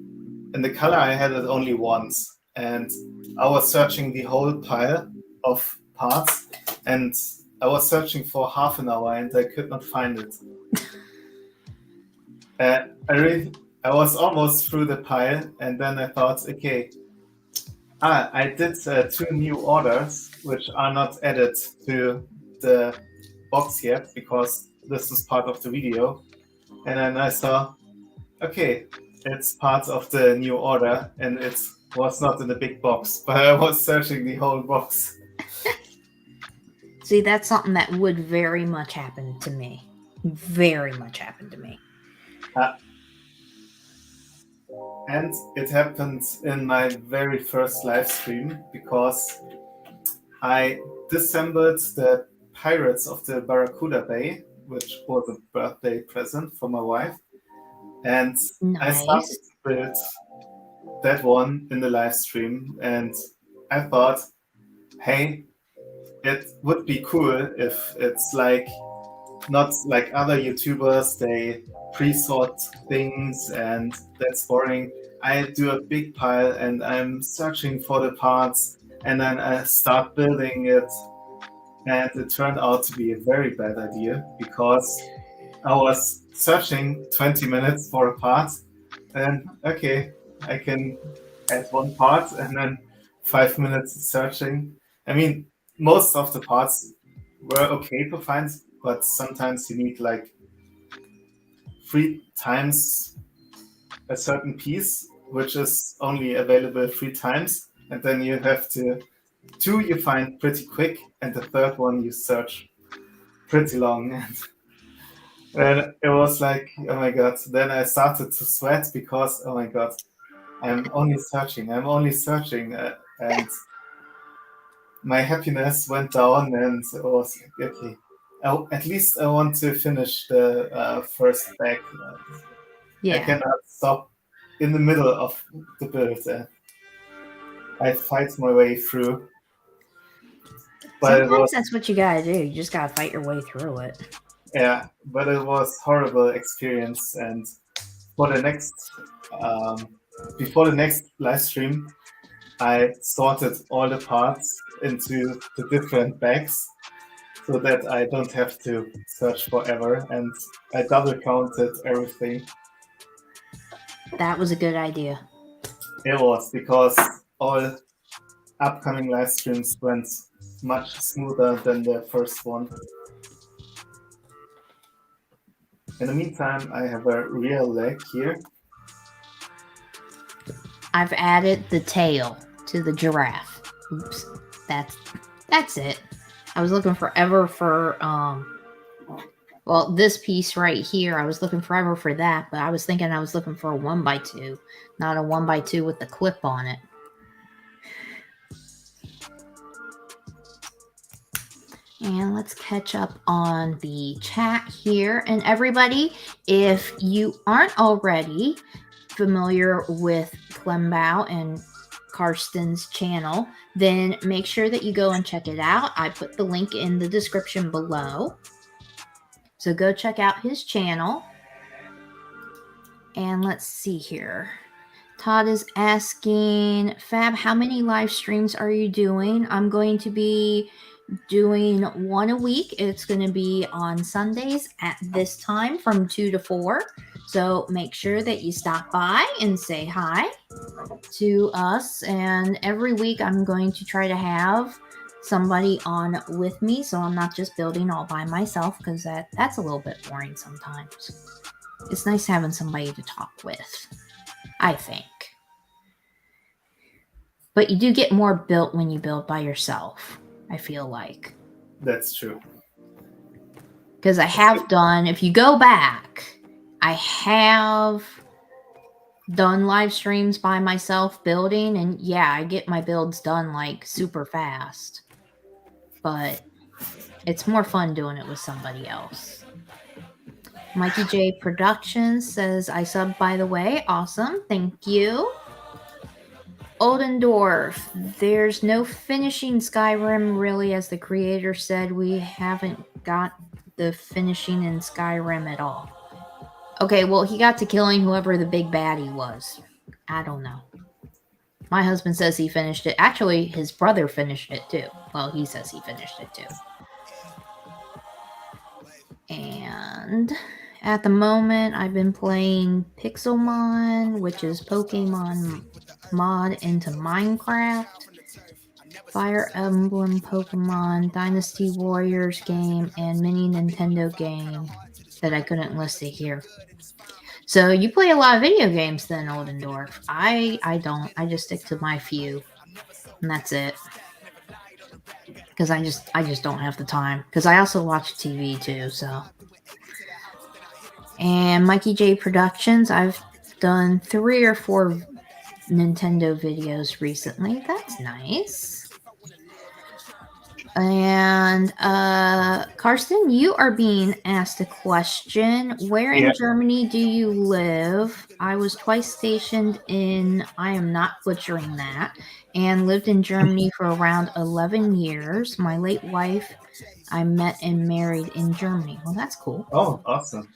the color. I had it only once, and I was searching the whole pile of parts, and I was searching for half an hour, and I could not find it. I was almost through the pile, and then I thought, okay, I did 2 new orders, which are not added to the box yet, because this is part of the video. And then I saw, okay, it's part of the new order, and it was not in the big box, but I was searching the whole box. See, that's something that would very much happen to me. Very much happen to me. And it happened in my very first live stream because I disassembled the Pirates of the Barracuda Bay, which was a birthday present for my wife. And I started Nice. to build that one in the live stream. And I thought, hey, it would be cool if it's like not like other YouTubers, they pre-sort things and that's boring. I do a big pile and I'm searching for the parts and then I start building it. And it turned out to be a very bad idea because I was searching 20 minutes for a part and okay, I can add one part and then 5 minutes searching. I mean, most of the parts were okay to find, but sometimes you need like 3 times a certain piece, which is only available 3 times, and then you have to 2 you find pretty quick, and the third one you search pretty long. And it was like, oh my god. Then I started to sweat because, oh my god, I'm only searching, and my happiness went down, and it was like, okay, at least I want to finish the first bag. I Yeah. cannot stop in the middle of the build. I fight my way through, but it was Sometimes that's what you gotta do. You just gotta fight your way through it. but it was horrible experience. And for the next, before the next live stream, I sorted all the parts into the different bags so that I don't have to search forever, and I double counted everything. That was a good idea. It was because all upcoming live streams went much smoother than the first one. In the meantime, I have a real leg here. I've added the tail to the giraffe. Oops. That's it. I was looking forever for well, this piece right here. I was looking forever for that, but I was thinking I was looking for a 1x2, not a 1x2 with the clip on it. And let's catch up on the chat here. And everybody, if you aren't already familiar with Klemmbau and Karsten's channel, then make sure that you go and check it out. I put the link in the description below. So go check out his channel. And let's see here. Todd is asking, Fab, how many live streams are you doing? I'm going to be doing one a week. It's going to be on Sundays at this time from 2 to 4. So make sure that you stop by and say hi to us. And every week I'm going to try to have somebody on with me, so I'm not just building all by myself, because that's a little bit boring sometimes. It's nice having somebody to talk with, I think. But you do get more built when you build by yourself, I feel like. That's true. Because I have done, if you go back, I have done live streams by myself building, and yeah, I get my builds done like super fast. But it's more fun doing it with somebody else. Mikey J Productions says, I subbed, by the way. Awesome. Thank you. Oldendorf, there's no finishing Skyrim, really, as the creator said. We haven't got the finishing in Skyrim at all. Okay, well, he got to killing whoever the big baddie was. I don't know. My husband says he finished it. Actually, his brother finished it too. Well, he says he finished it too. And at the moment, I've been playing Pixelmon, which is Pokemon mod into Minecraft, Fire Emblem Pokemon, Dynasty Warriors game, and mini Nintendo game. that I couldn't list it here. So you play a lot of video games then, Oldendorf. I don't. I just stick to my few, and that's it. Because I just don't have the time. Because I also watch TV too. So. And Mikey J Productions, I've done 3 or 4 Nintendo videos recently. That's nice. And Karsten, you are being asked a question. Where in Germany do you live? I was twice stationed in, I am not butchering that, and lived in Germany for around 11 years. My late wife I met and married in Germany. Well, that's cool. Oh, awesome.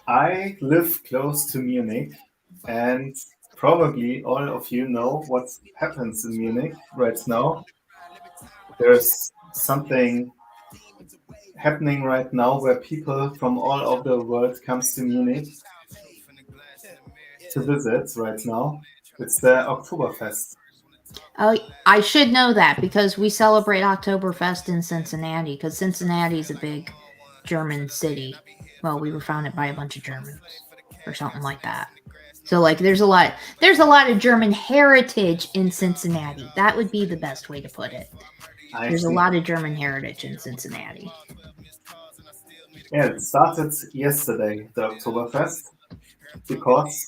I live close to Munich, and probably all of you know what happens in Munich right now. There's something happening right now where people from all over the world comes to Munich to visit right now. It's the Oktoberfest. Oh, I should know that because we celebrate Oktoberfest in Cincinnati because Cincinnati is a big German city. Well, we were founded by a bunch of Germans or something like that. So like there's a lot of German heritage in Cincinnati. That would be the best way to put it. There's a lot of German heritage in Cincinnati. Yeah, it started yesterday, the Oktoberfest, because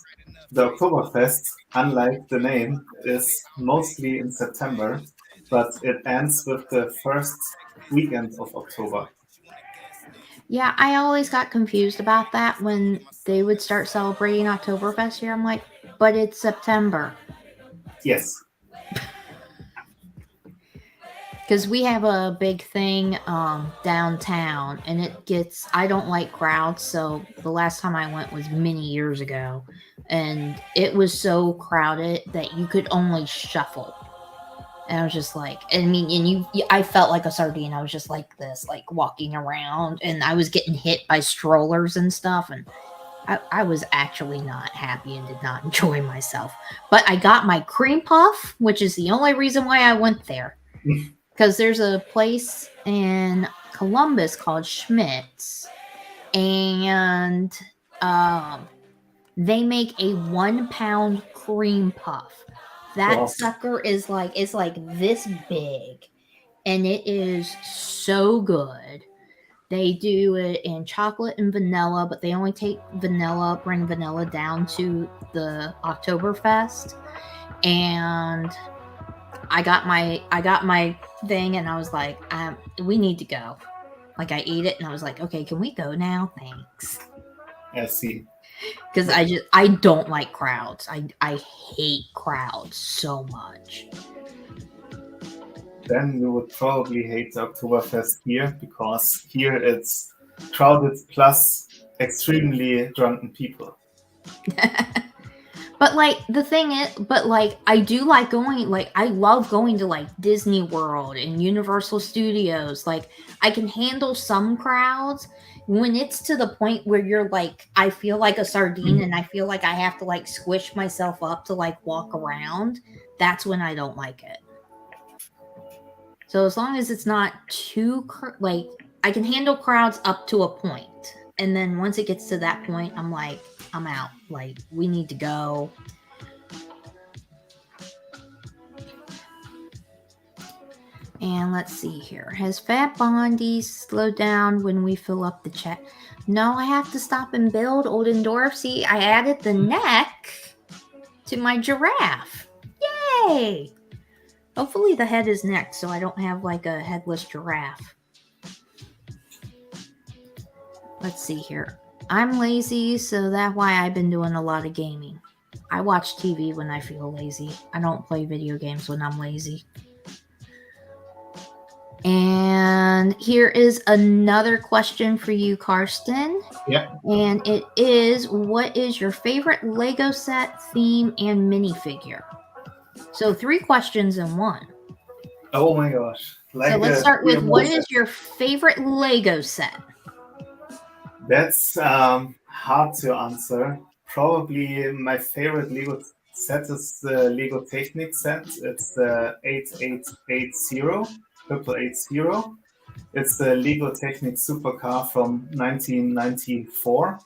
the Oktoberfest, unlike the name, is mostly in September, but it ends with the first weekend of October. Yeah, I always got confused about that when they would start celebrating Oktoberfest here. I'm like, but it's September. Yes. Because we have a big thing downtown, and I don't like crowds, so the last time I went was many years ago, and it was so crowded that you could only shuffle. And I was just like, I mean, and I felt like a sardine. I was just like this, like walking around, and I was getting hit by strollers and stuff, and I was actually not happy and did not enjoy myself. But I got my cream puff, which is the only reason why I went there. Because there's a place in Columbus called Schmidt's, and they make a 1-pound cream puff. That sucker is like, it's like this big, and it is so good. They do it in chocolate and vanilla, but they only bring vanilla down to the Oktoberfest. And I got my thing, and I was like, we need to go. Like, I ate it, and I was like, okay, can we go now? Thanks. I see. Because I don't like crowds. I hate crowds so much. Then you would probably hate the Oktoberfest here, because here it's crowded plus extremely drunken people. But like the thing is, I do like going, like I love going to like Disney World and Universal Studios. Like I can handle some crowds. When it's to the point where you're like, I feel like a sardine and I feel like I have to like squish myself up to like walk around, that's when I don't like it. So as long as it's not too, like, I can handle crowds up to a point. And then once it gets to that point, I'm like, I'm out. Like, we need to go. And let's see here. Has FabBlondies slowed down when we fill up the chat? No, I have to stop and build Oldendorf. See, I added the neck to my giraffe. Yay! Hopefully the head is next, so I don't have like a headless giraffe. Let's see here. I'm lazy, so that's why I've been doing a lot of gaming. I watch TV when I feel lazy. I don't play video games when I'm lazy. And here is another question for you, Karsten. Yeah. And it is, what is your favorite Lego set, theme, and minifigure? So 3 questions in one. Oh my gosh. So let's start with, what is your favorite Lego set? That's hard to answer. Probably my favorite Lego set is the Lego Technic set. It's the 8880, 8880. It's the Lego Technic supercar from 1994.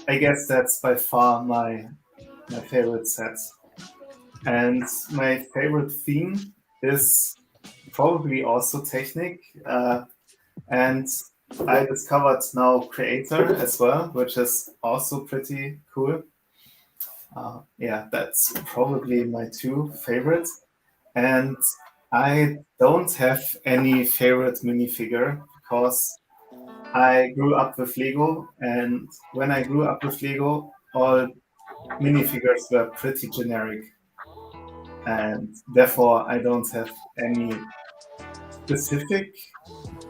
I guess that's by far my favorite set. And my favorite theme is probably also Technic. And I discovered now Creator as well, which is also pretty cool. Yeah, that's probably my two favorites. And I don't have any favorite minifigure because I grew up with Lego, and when I grew up with Lego, all minifigures were pretty generic, and therefore I don't have any specific.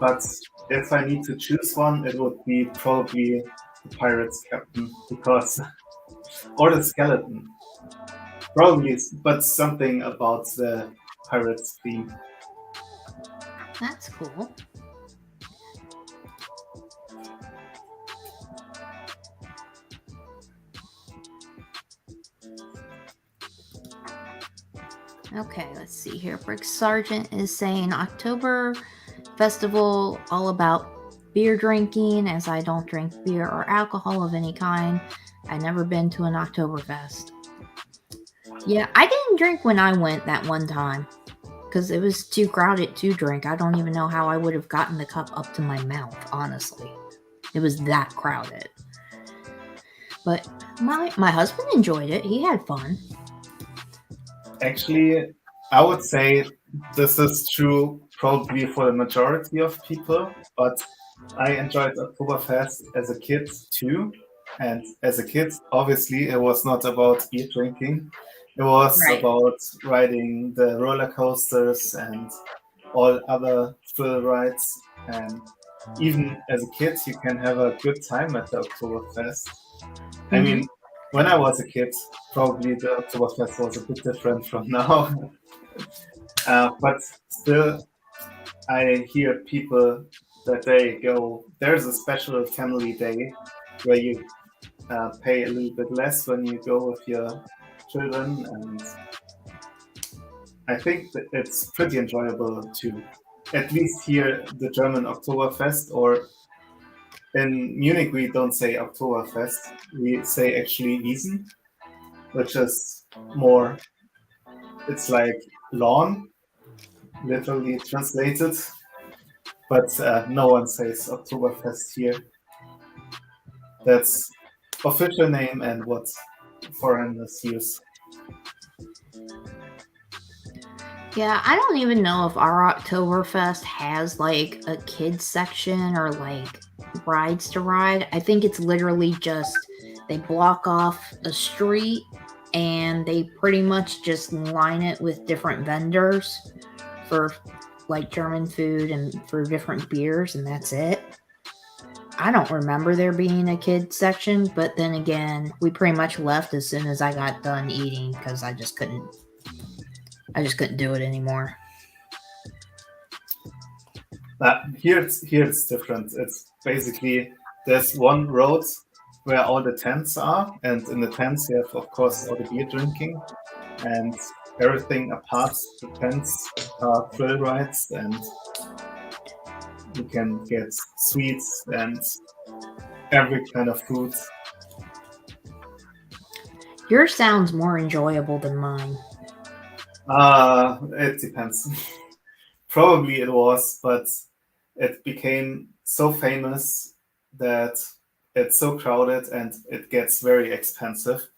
But if I need to choose one, it would be probably the Pirates Captain because, or the Skeleton, probably, but something about the Pirates theme. That's cool. Okay, let's see here. Brick Sargent is saying October festival all about beer drinking, as I don't drink beer or alcohol of any kind. I've never been to an Oktoberfest. Yeah, I didn't drink when I went that one time because it was too crowded to drink. I don't even know how I would have gotten the cup up to my mouth, honestly. It was that crowded. But my husband enjoyed it. He had fun. Actually, I would say this is true probably for the majority of people, but I enjoyed Oktoberfest as a kid too. And as a kid, obviously, it was not about beer drinking. It was Right. about riding the roller coasters and all other thrill rides. And even as a kid, you can have a good time at the Oktoberfest. I mean, when I was a kid, probably the Oktoberfest was a bit different from now. But still, I hear people that they go, there's a special family day where you pay a little bit less when you go with your children. And I think that it's pretty enjoyable to at least hear the German Oktoberfest, or in Munich, we don't say Oktoberfest, we say actually Wiesen, which is more, it's like lawn, literally translated, but no one says Oktoberfest here. That's official name and what foreigners use. Yeah, I don't even know if our Oktoberfest has like a kids section or like rides to ride. I think it's literally just they block off a street and they pretty much just line it with different vendors for like German food and for different beers, and that's it. I don't remember there being a kids section, but then again, we pretty much left as soon as I got done eating because I just couldn't do it anymore. Here it's different. It's basically there's one road where all the tents are, and in the tents you have, of course, all the beer drinking, and everything apart the tents are thrill rides, and you can get sweets and every kind of food. Yours sounds more enjoyable than mine. It depends. Probably it was, but it became so famous that it's so crowded and it gets very expensive.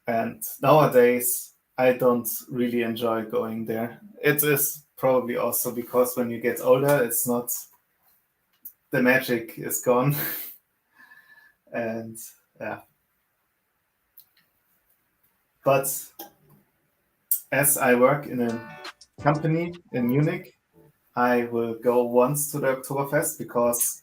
And nowadays, I don't really enjoy going there. It is probably also because when you get older, it's not, the magic is gone. And yeah. But as I work in a company in Munich, I will go once to the Oktoberfest because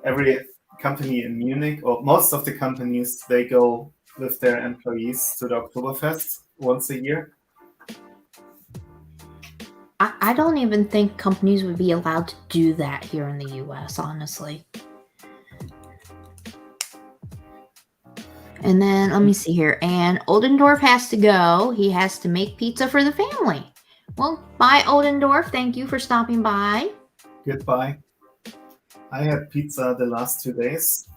every company in Munich, or most of the companies, they go with their employees to the Oktoberfest once a year. I don't even think companies would be allowed to do that here in the US, honestly. And then let me see here. And Oldendorf has to go. He has to make pizza for the family. Well, bye, Oldendorf. Thank you for stopping by. Goodbye. I had pizza the last 2 days.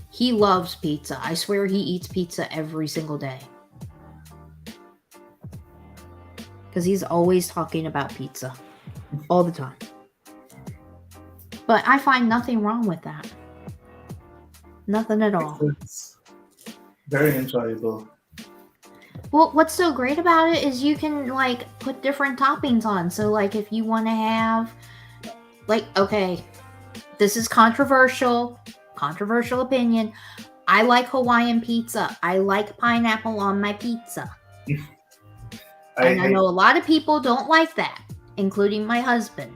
He loves pizza. I swear he eats pizza every single day. Because he's always talking about pizza. All the time. But I find nothing wrong with that. Nothing at all. It's very enjoyable. Well, what's so great about it is you can, like, put different toppings on. So, like, if you want to have, like, okay, this is controversial opinion. I like Hawaiian pizza. I like pineapple on my pizza. I know a lot of people don't like that, including my husband.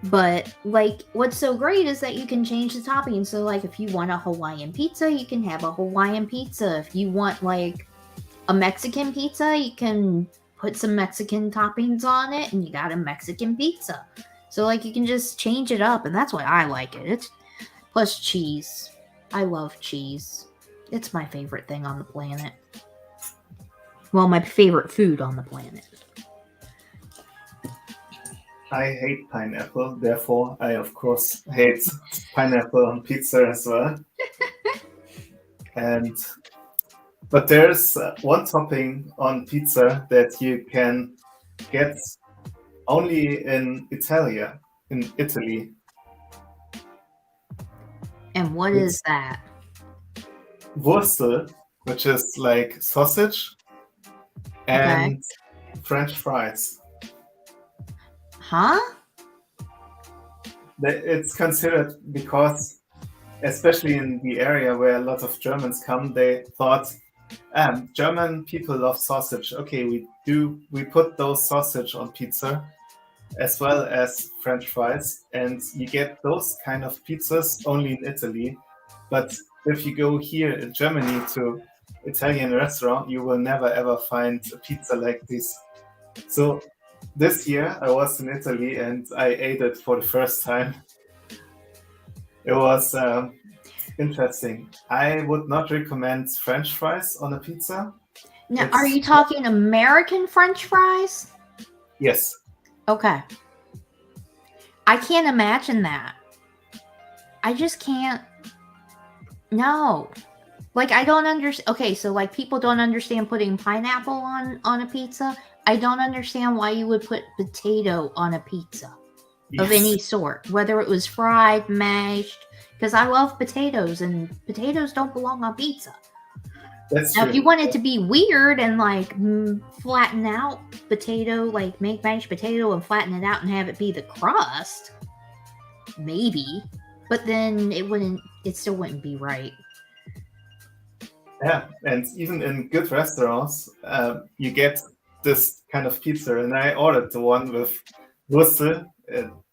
But, like, what's so great is that you can change the topping. So, like, if you want a Hawaiian pizza, you can have a Hawaiian pizza. If you want, like, a Mexican pizza, you can put some Mexican toppings on it, and you got a Mexican pizza. So, like, you can just change it up, and that's why I like it. Plus cheese. I love cheese. It's my favorite thing on the planet. Well, my favorite food on the planet. I hate pineapple, therefore I of course hate pineapple on pizza as well. But there's one topping on pizza that you can get only in Italy. And what is that? Würstel, which is like sausage, and French fries. Huh? It's considered because, especially in the area where a lot of Germans come, they thought, German people love sausage. Okay, we put those sausage on pizza, as well as French fries, and you get those kind of pizzas only in Italy. But if you go here in Germany to Italian restaurant, you will never ever find a pizza like this. So this year I was in Italy and I ate it for the first time. It was interesting. I would not recommend French fries on a pizza. Now, are you talking American French fries? Yes. Okay. I can't imagine that. I just can't. No. Like, I don't understand. Okay, so, like, people don't understand putting pineapple on a pizza. I don't understand why you would put potato on a pizza of any sort, whether it was fried, mashed, because I love potatoes, and potatoes don't belong on pizza. That's now, true. if you want it to be weird and, like, flatten out potato, like, make mashed potato and flatten it out and have it be the crust, maybe. But then it still wouldn't be right. Yeah, and even in good restaurants, you get this kind of pizza, and I ordered the one with Würstel.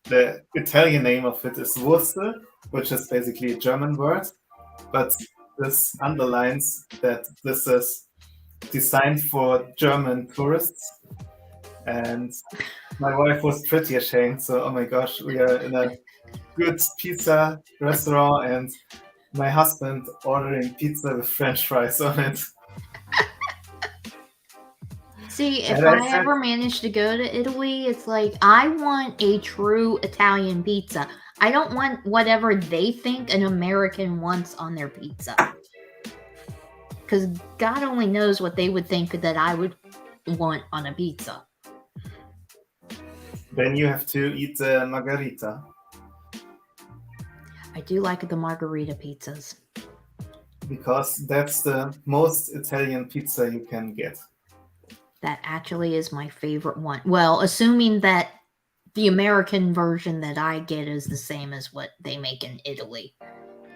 The Italian name of it is Würstel, which is basically a German word, but this underlines that this is designed for German tourists. And my wife was pretty ashamed. So, oh my gosh, we are in a good pizza restaurant, and my husband ordering pizza with French fries on it. See, if I ever manage to go to Italy, it's like, I want a true Italian pizza. I don't want whatever they think an American wants on their pizza. Because God only knows what they would think that I would want on a pizza. Then you have to eat the margarita. I do like the margarita pizzas. Because that's the most Italian pizza you can get. That actually is my favorite one. Well, assuming that the American version that I get is the same as what they make in Italy.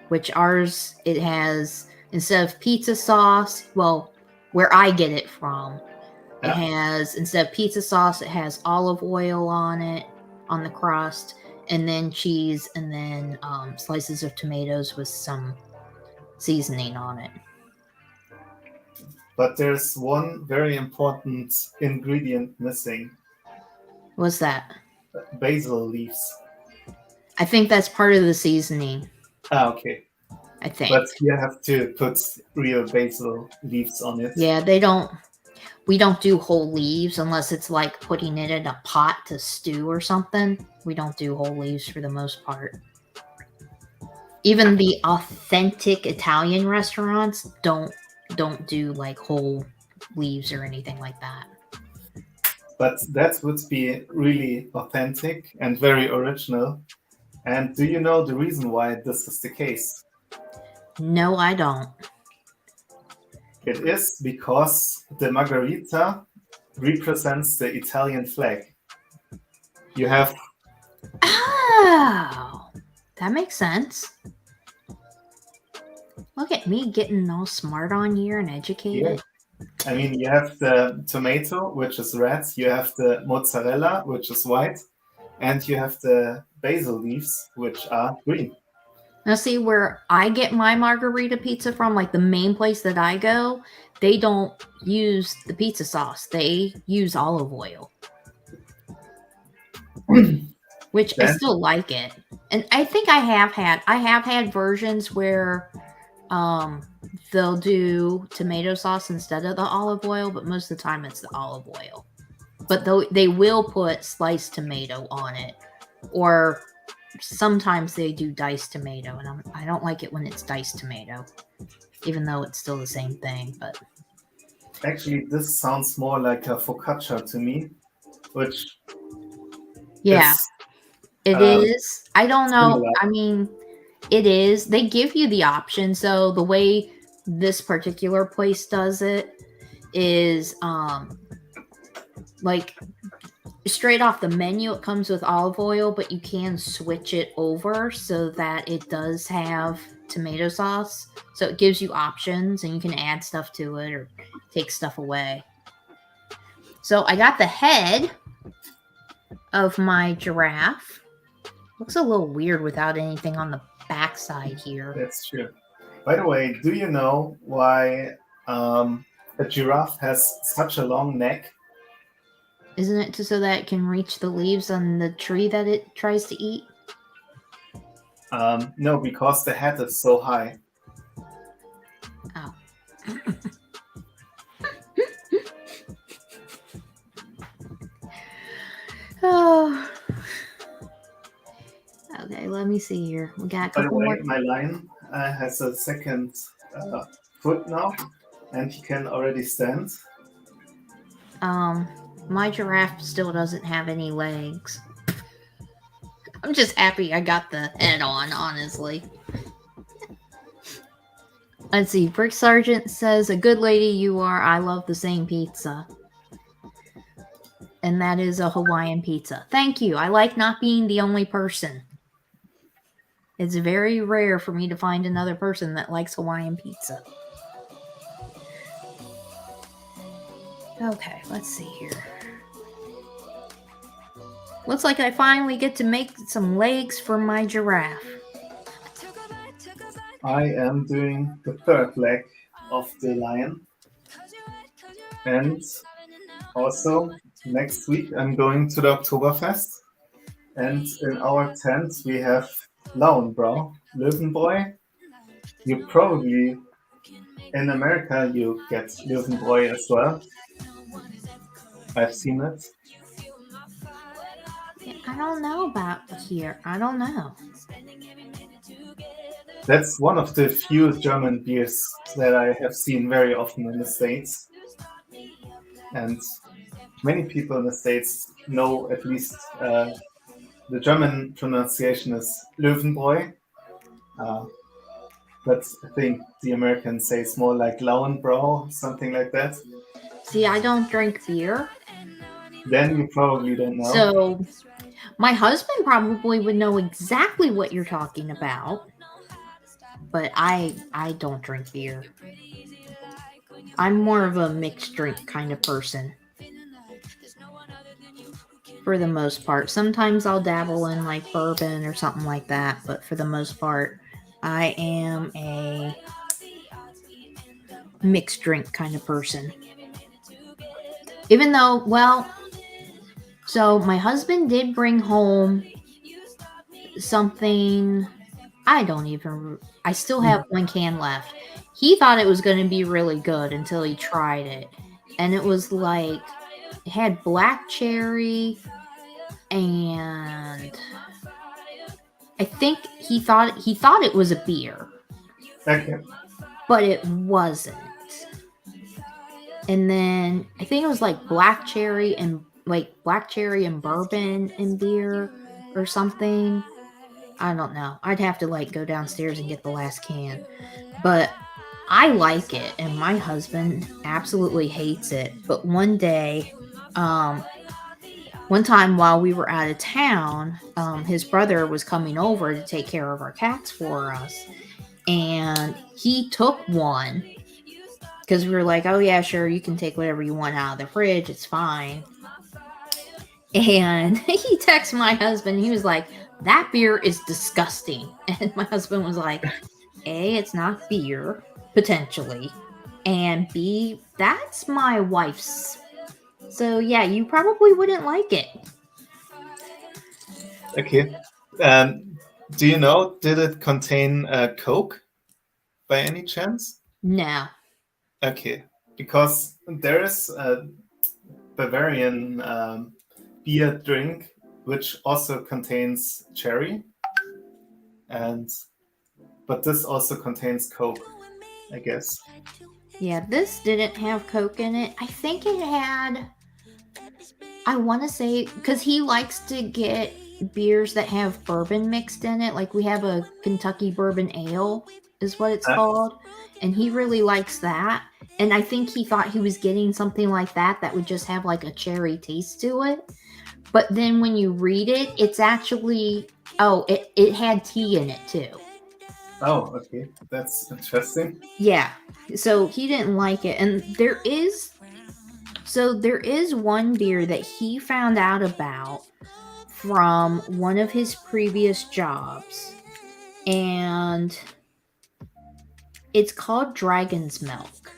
Which ours, it has, instead of pizza sauce, well, where I get it from, it has, instead of pizza sauce, it has olive oil on it, on the crust, and then cheese, and then slices of tomatoes with some seasoning on it. But there's one very important ingredient missing. What's that? Basil leaves. I think that's part of the seasoning. Okay. I think. But you have to put real basil leaves on it. Yeah, they don't. We don't do whole leaves unless it's like putting it in a pot to stew or something. We don't do whole leaves for the most part. Even the authentic Italian restaurants don't do like whole leaves or anything like that. But that would be really authentic and very original. And do you know the reason why this is the case? No, I don't. It is because the margarita represents the Italian flag. You have... Oh, that makes sense. Look at me getting all smart on here and educated. Yeah. I mean, you have the tomato, which is red, you have the mozzarella, which is white, and you have the basil leaves, which are green. Now, see where I get my margarita pizza from, like the main place that I go, they don't use the pizza sauce. They use olive oil, which I still like it. And I think I have had versions where they'll do tomato sauce instead of the olive oil, but most of the time it's the olive oil. But they will put sliced tomato on it, or sometimes they do diced tomato, and I don't like it when it's diced tomato, even though it's still the same thing. But actually, this sounds more like a focaccia to me, which yeah, it is. I don't know. Similar. I mean, it is. They give you the option. So the way this particular place does it is like straight off the menu, it comes with olive oil, but you can switch it over so that it does have tomato sauce. So it gives you options, and you can add stuff to it or take stuff away. So I got the head of my giraffe. Looks a little weird without anything on the backside here. That's true. By the way, do you know why a giraffe has such a long neck? Isn't it so that it can reach the leaves on the tree that it tries to eat? No, because the head is so high. Oh. Oh. Okay, let me see here. We got a couple By the way, more. my lion has a second foot now, and he can already stand. My giraffe still doesn't have any legs. I'm just happy I got the head on, honestly. Let's see. Brick Sergeant says, "A good lady you are. I love the same pizza." And that is a Hawaiian pizza. Thank you. I like not being the only person. It's very rare for me to find another person that likes Hawaiian pizza. Okay, let's see here. Looks like I finally get to make some legs for my giraffe. I am doing the third leg of the lion. And also, next week I'm going to the Oktoberfest. And in our tent we have Lauenbrau, Löwenbräu. You probably, in America, you get Löwenbräu as well. I've seen it. I don't know about here. I don't know. That's one of the few German beers that I have seen very often in the States. And many people in the States know at least the German pronunciation is Löwenbräu. But I think the Americans say it's more like Lauenbrau, something like that. See, I don't drink beer. Then you probably don't know. So, my husband probably would know exactly what you're talking about. But I don't drink beer. I'm more of a mixed drink kind of person. For the most part. Sometimes I'll dabble in like bourbon or something like that. But for the most part, I am a mixed drink kind of person. Even though, well, so my husband did bring home something. I still have one can left. He thought it was going to be really good until he tried it. and it was like it had black cherry, and I think he thought it was a beer, Okay. but it wasn't. And then I think it was like black cherry and bourbon and beer or something. I don't know. I'd have to like go downstairs and get the last can. But I like it, and my husband absolutely hates it. But one day, one time while we were out of town, his brother was coming over to take care of our cats for us, and he took one because we were like, "Oh yeah, sure, you can take whatever you want out of the fridge. It's fine." And he texted my husband. He was like, "That beer is disgusting." And my husband was like, A, it's not beer, potentially. And B, that's my wife's. So yeah, you probably wouldn't like it. Okay. Do you know, did it contain Coke by any chance? No. Okay. Because there is a Bavarian beer drink which also contains cherry, but this also contains Coke, I guess. Yeah, this didn't have Coke in it. I think it had. I want to say, because he likes to get beers that have bourbon mixed in it. Like we have a Kentucky bourbon ale, is what it's called. And he really likes that. And I think he thought he was getting something like that would just have like a cherry taste to it. But then when you read it, it's actually, it had tea in it too. Oh, okay. That's interesting. Yeah. So he didn't like it. And there is one beer that he found out about from one of his previous jobs. And it's called Dragon's Milk.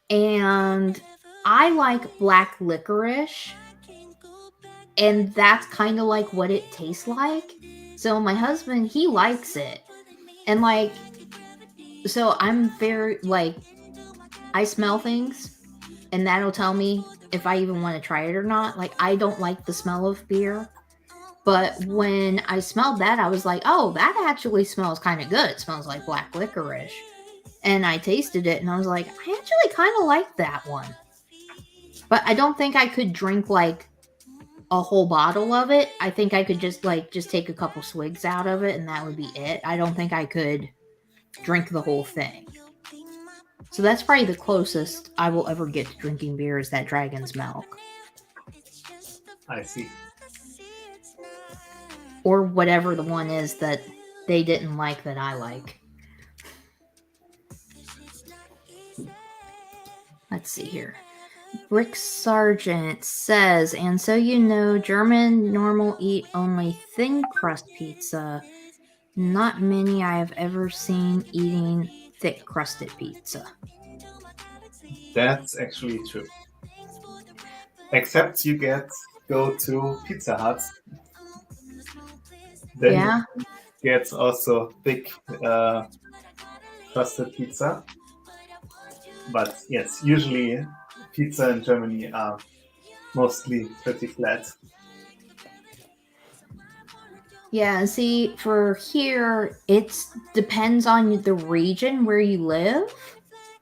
And I like black licorice. And that's kind of like what it tastes like. So my husband, he likes it. And like, so I'm very, like, I smell things and that'll tell me if I even want to try it or not. Like, I don't like the smell of beer. But when I smelled that, I was like, oh, that actually smells kind of good. It smells like black licorice. And I tasted it and I was like, I actually kind of like that one. But I don't think I could drink like a whole bottle of it. I think I could just take a couple swigs out of it and that would be it. I don't think I could drink the whole thing. So that's probably the closest I will ever get to drinking beer is that Dragon's Milk. I see. Or whatever the one is that they didn't like that I like. Let's see here. Rick Sargent says, and so you know, German normal eat only thin crust pizza. Not many I have ever seen eating thick crusted pizza. That's actually true. Except you go to Pizza Hut. Then Yeah. you get also big crusted pizza. But yes, usually pizza in Germany are mostly pretty flat. Yeah, see, for here, it depends on the region where you live,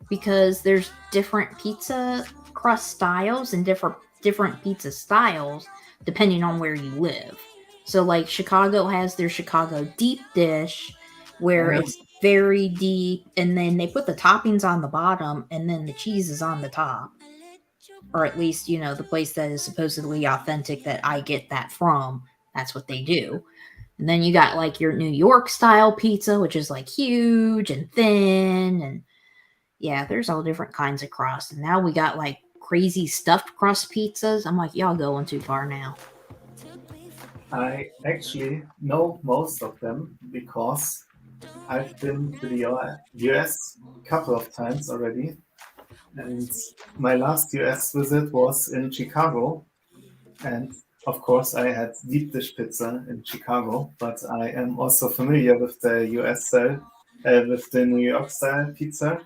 because there's different pizza crust styles and different pizza styles depending on where you live. So, like, Chicago has their Chicago deep dish, where it's very deep, and then they put the toppings on the bottom, and then the cheese is on the top. Or at least, you know, the place that is supposedly authentic that I get that from, that's what they do. And then you got like your New York style pizza, which is like huge and thin. And yeah, there's all different kinds of crust. And now we got like crazy stuffed crust pizzas. I'm like, y'all going too far now. I actually know most of them because I've been to the US a couple of times already. And my last US visit was in Chicago. And of course, I had deep dish pizza in Chicago, but I am also familiar with the US style, with the New York style pizza.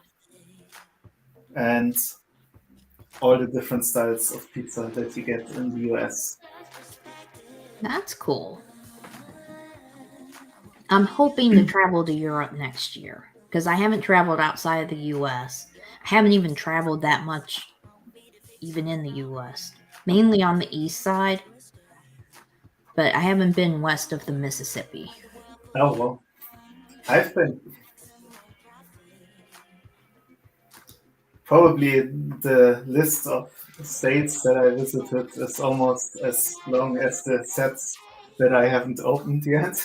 And all the different styles of pizza that you get in the US. That's cool. I'm hoping to travel to Europe next year because I haven't traveled outside of the US. I haven't even traveled that much, even in the US, mainly on the east side, but I haven't been west of the Mississippi. Oh, well, I've been. Probably the list of states that I visited is almost as long as the sets that I haven't opened yet.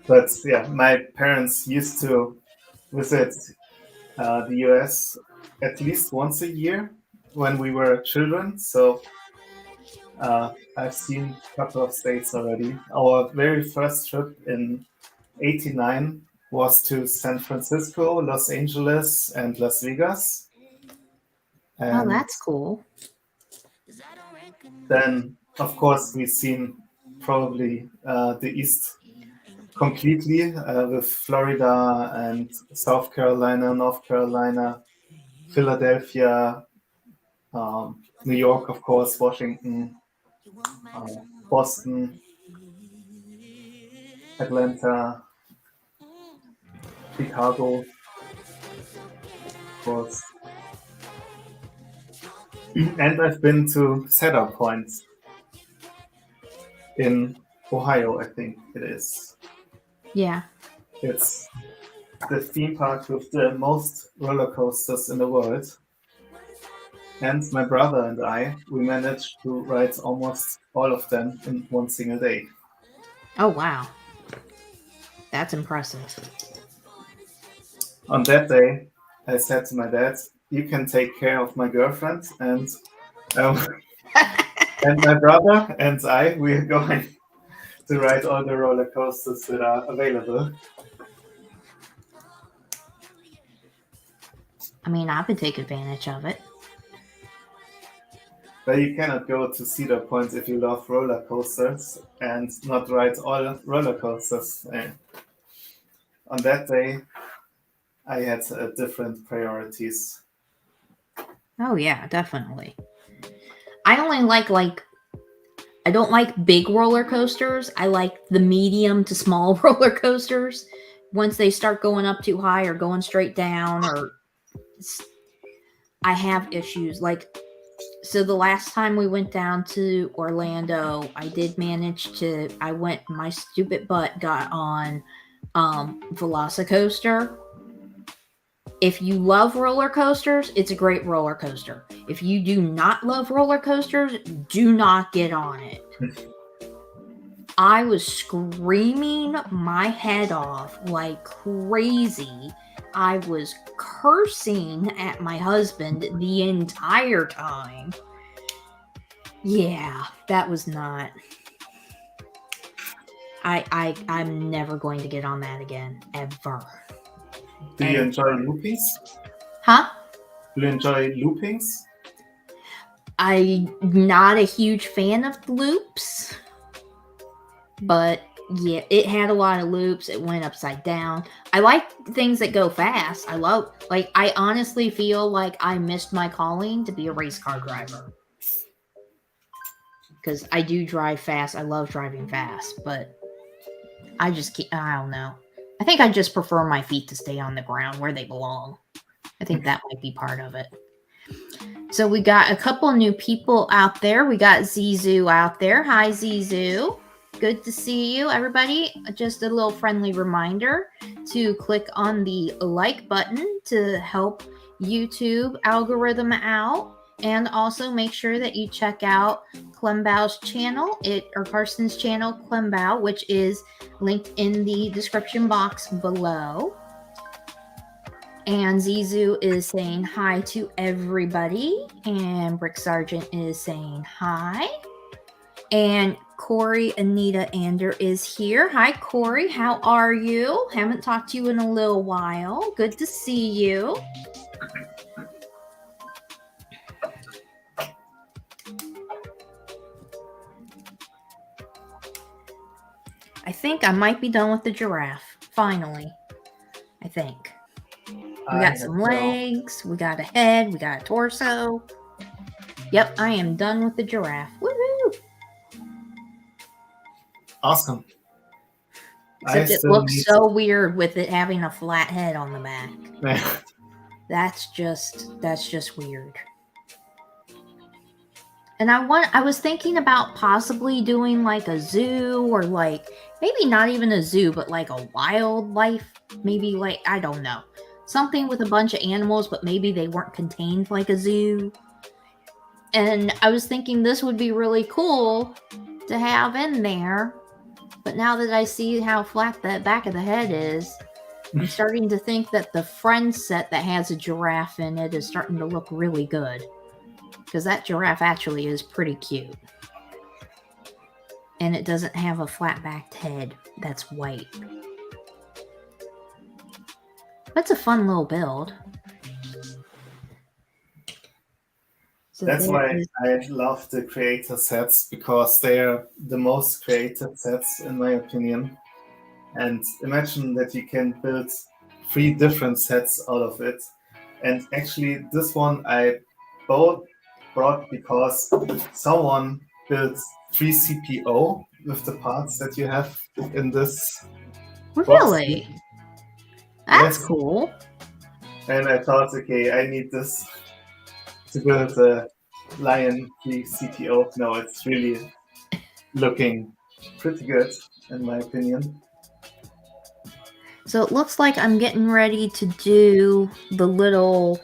But yeah, my parents used to visit the US at least once a year when we were children. So I've seen a couple of states already. Our very first trip in '89 was to San Francisco, Los Angeles, and Las Vegas. Oh, And that's cool. then, of course, we've seen probably the East completely with Florida and South Carolina, North Carolina, Philadelphia, New York, of course, Washington, Boston, Atlanta, Chicago, of course. And I've been to Cedar Point in Ohio, I think it is. Yeah. It's the theme park with the most roller coasters in the world. And my brother and I, we managed to ride almost all of them in one single day. Oh, wow. That's impressive. On that day, I said to my dad, "You can take care of my girlfriend, um, and my brother and I, we're going to ride all the roller coasters that are available." I mean, I would take advantage of it. But you cannot go to Cedar Point if you love roller coasters and not ride all roller coasters. On that day, I had different priorities. Oh, yeah, definitely. I only like I don't like big roller coasters. I like the medium to small roller coasters. Once they start going up too high or going straight down, or I have issues. Like, so the last time we went down to Orlando, I did manage to. I went. My stupid butt got on Velocicoaster. If you love roller coasters, it's a great roller coaster. If you do not love roller coasters, do not get on it. I was screaming my head off like crazy. I was cursing at my husband the entire time. Yeah, that was not. I'm never going to get on that again, ever. Do you enjoy loopings? Huh? Do you enjoy loopings? I'm not a huge fan of loops, but yeah, it had a lot of loops. It went upside down. I like things that go fast. I honestly feel like I missed my calling to be a race car driver. Because I do drive fast. I love driving fast, but I don't know. I think I just prefer my feet to stay on the ground where they belong. I think that might be part of it. So we got a couple new people out there. We got Zizu out there. Hi, Zizu. Good to see you, everybody. Just a little friendly reminder to click on the like button to help YouTube algorithm out. And also make sure that you check out Klemmbau's channel, or Carson's channel, Klemmbau, which is linked in the description box below. And Zizu is saying hi to everybody. And Brick Sargent is saying hi. And Corey Anita Ander is here. Hi, Corey. How are you? Haven't talked to you in a little while. Good to see you. I think I might be done with the giraffe. Finally. I think. We got some legs, we got a head, we got a torso. Yep, I am done with the giraffe. Woohoo! Awesome. Except it looks so weird with it having a flat head on the back. That's just weird. And I was thinking about possibly doing like a zoo, or like maybe not even a zoo, but like a wildlife, maybe like, I don't know, something with a bunch of animals, but maybe they weren't contained like a zoo. And I was thinking this would be really cool to have in there. But now that I see how flat the back of the head is, I'm starting to think that the Friends set that has a giraffe in it is starting to look really good. Because that giraffe actually is pretty cute. And it doesn't have a flat-backed head that's white. That's a fun little build. So that's why I love the creator sets, because they're the most creative sets in my opinion. And imagine that you can build 3 different sets out of it. And actually this one I brought because someone built 3 CPO with the parts that you have in this. Really? Box. That's cool. And I thought, okay, I need this to build a lion 3 CPO. No, it's really looking pretty good in my opinion. So it looks like I'm getting ready to do the little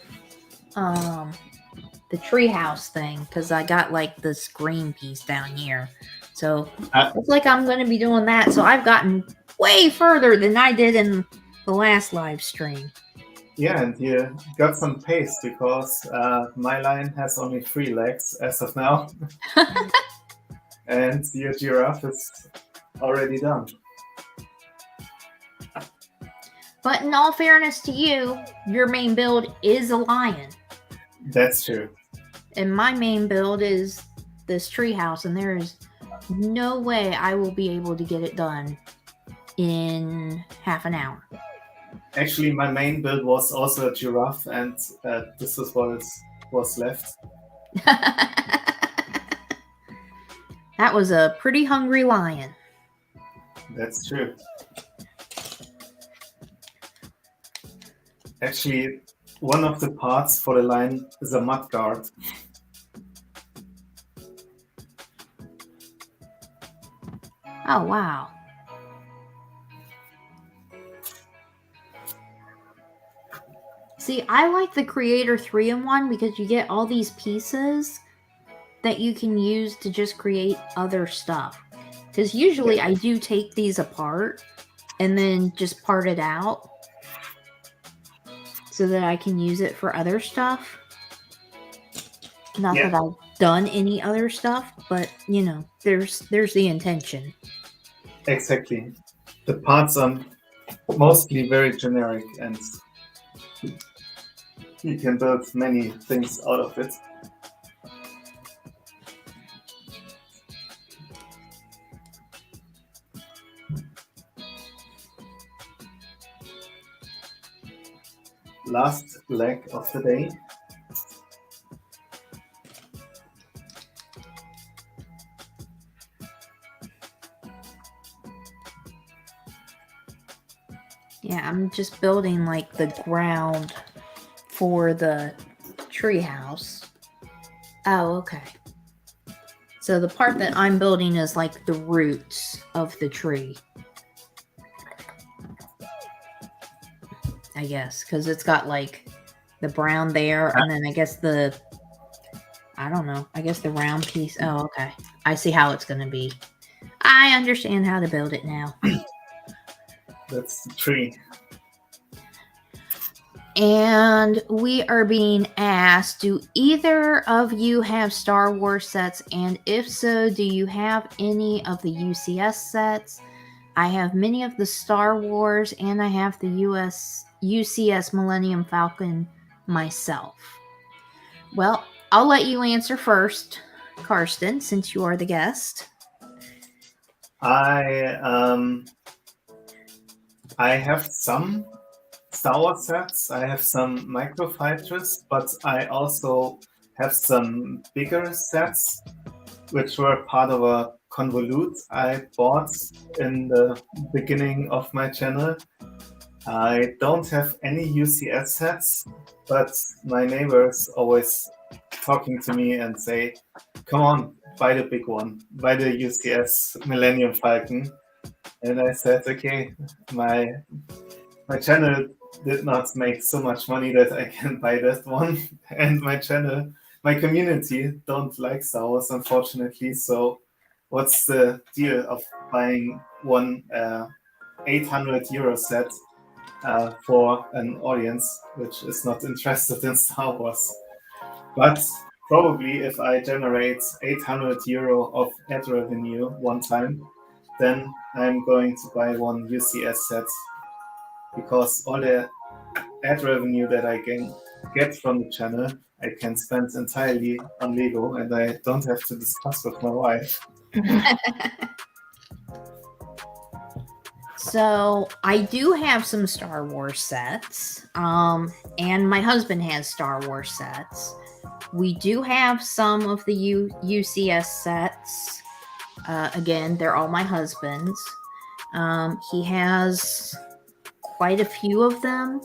the treehouse thing, because I got like this green piece down here. So looks like I'm going to be doing that. So I've gotten way further than I did in the last live stream. Yeah, and you got some pace, because my lion has only 3 legs as of now. And your giraffe is already done. But in all fairness to you, your main build is a lion. That's true. And my main build is this treehouse, and there is no way I will be able to get it done in half an hour. Actually, my main build was also a giraffe, and this is what was left. That was a pretty hungry lion. That's true. Actually, one of the parts for the lion is a mud guard. Oh, wow. See, I like the Creator 3-in-1 because you get all these pieces that you can use to just create other stuff. Because usually I do take these apart and then just part it out so that I can use it for other stuff. Not that I've done any other stuff, but you know, there's the intention. Exactly. The parts are mostly very generic, and you can build many things out of it. Last leg of the day. Yeah, I'm just building like the ground for the treehouse. Oh, okay. So the part that I'm building is like the roots of the tree. I guess, because it's got like the brown there, and then I guess I don't know, I guess the round piece. Oh, okay. I see how it's going to be. I understand how to build it now. That's the tree. And we are being asked, do either of you have Star Wars sets? And if so, do you have any of the UCS sets? I have many of the Star Wars, and I have the UCS Millennium Falcon myself. Well, I'll let you answer first, Karsten, since you are the guest. I have some Star Wars sets. I have some microfighters, but I also have some bigger sets, which were part of a convolute I bought in the beginning of my channel. I don't have any UCS sets, but my neighbors always talking to me and say, come on, buy the big one, buy the UCS Millennium Falcon. And I said, okay, my channel did not make so much money that I can buy that one. And my community don't like Star Wars, unfortunately. So what's the deal of buying one 800 euro set for an audience which is not interested in Star Wars? But probably if I generate 800 euro of ad revenue one time, then I'm going to buy one UCS set, because all the ad revenue that I can get from the channel, I can spend entirely on Lego, and I don't have to discuss with my wife. So I do have some Star Wars sets, and my husband has Star Wars sets. We do have some of the UCS sets. Again, they're all my husband's. He has quite a few of them.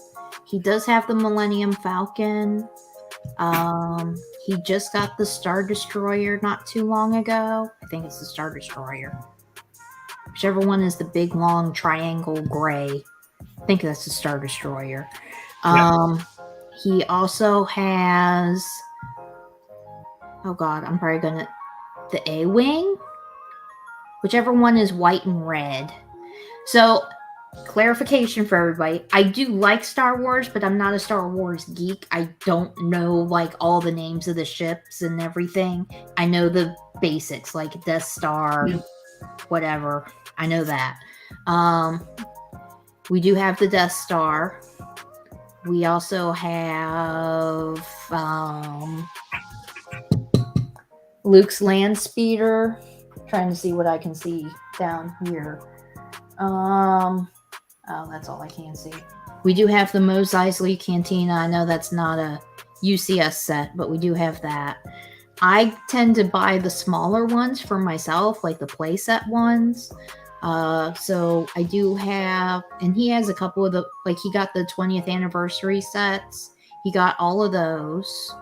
He does have the Millennium Falcon. He just got the Star Destroyer not too long ago. I think it's the Star Destroyer. Whichever one is the big, long, triangle gray. I think that's the Star Destroyer. He also has... Oh, God, I'm probably going to... The A-Wing? Whichever one is white and red. So, clarification for everybody. I do like Star Wars, but I'm not a Star Wars geek. I don't know, like, all the names of the ships and everything. I know the basics, like Death Star, whatever. I know that. We do have the Death Star. We also have Luke's Land Speeder. Trying to see what I can see down here. Oh, that's all I can see. We do have the Mos Eisley Cantina. I know that's not a UCS set, but we do have that. I tend to buy the smaller ones for myself, like the playset ones. So I do have, and he has a couple of the, like he got the 20th anniversary sets. He got all of those.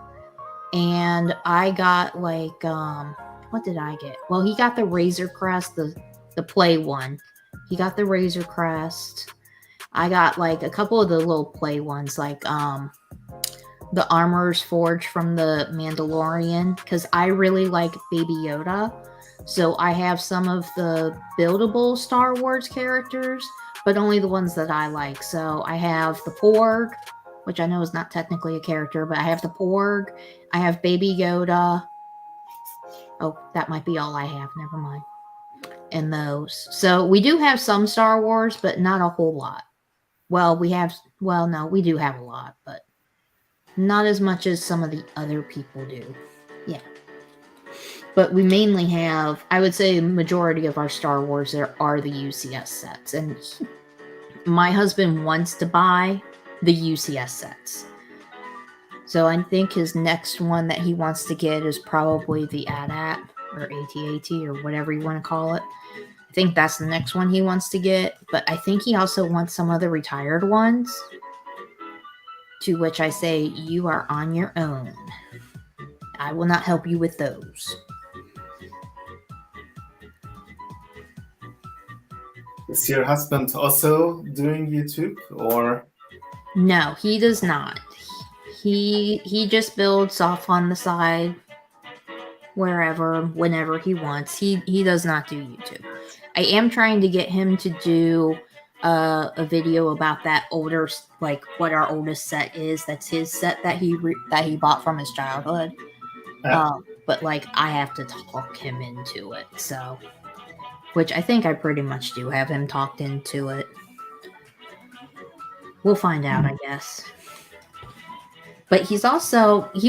And I got like, what did I get? Well, he got the Razor Crest, the play one. He got the Razor Crest. I got like a couple of the little play ones, like the Armorer's Forge from the Mandalorian, because I really like Baby Yoda. So I have some of the buildable Star Wars characters, but only the ones that I like. So I have the Porg, which I know is not technically a character, but I have the Porg. I have Baby Yoda. Oh, that might be all I have. Never mind. And those. So we do have some Star Wars, but not a whole lot. Well, no, we do have a lot, but not as much as some of the other people do. Yeah. But we mainly have, I would say, majority of our Star Wars there are the UCS sets. And my husband wants to buy the UCS sets. So I think his next one that he wants to get is probably the AT-AT or AT-AT or whatever you want to call it. I think that's the next one he wants to get. But I think he also wants some other retired ones. To which I say, you are on your own. I will not help you with those. Is your husband also doing YouTube, or? No, he does not. He just builds off on the side, wherever, whenever he wants. He does not do YouTube. I am trying to get him to do a video about that older, like what our oldest set is. That's his set that he bought from his childhood. But like I have to talk him into it, so. Which I think I pretty much do have him talked into it. We'll find out, I guess. But he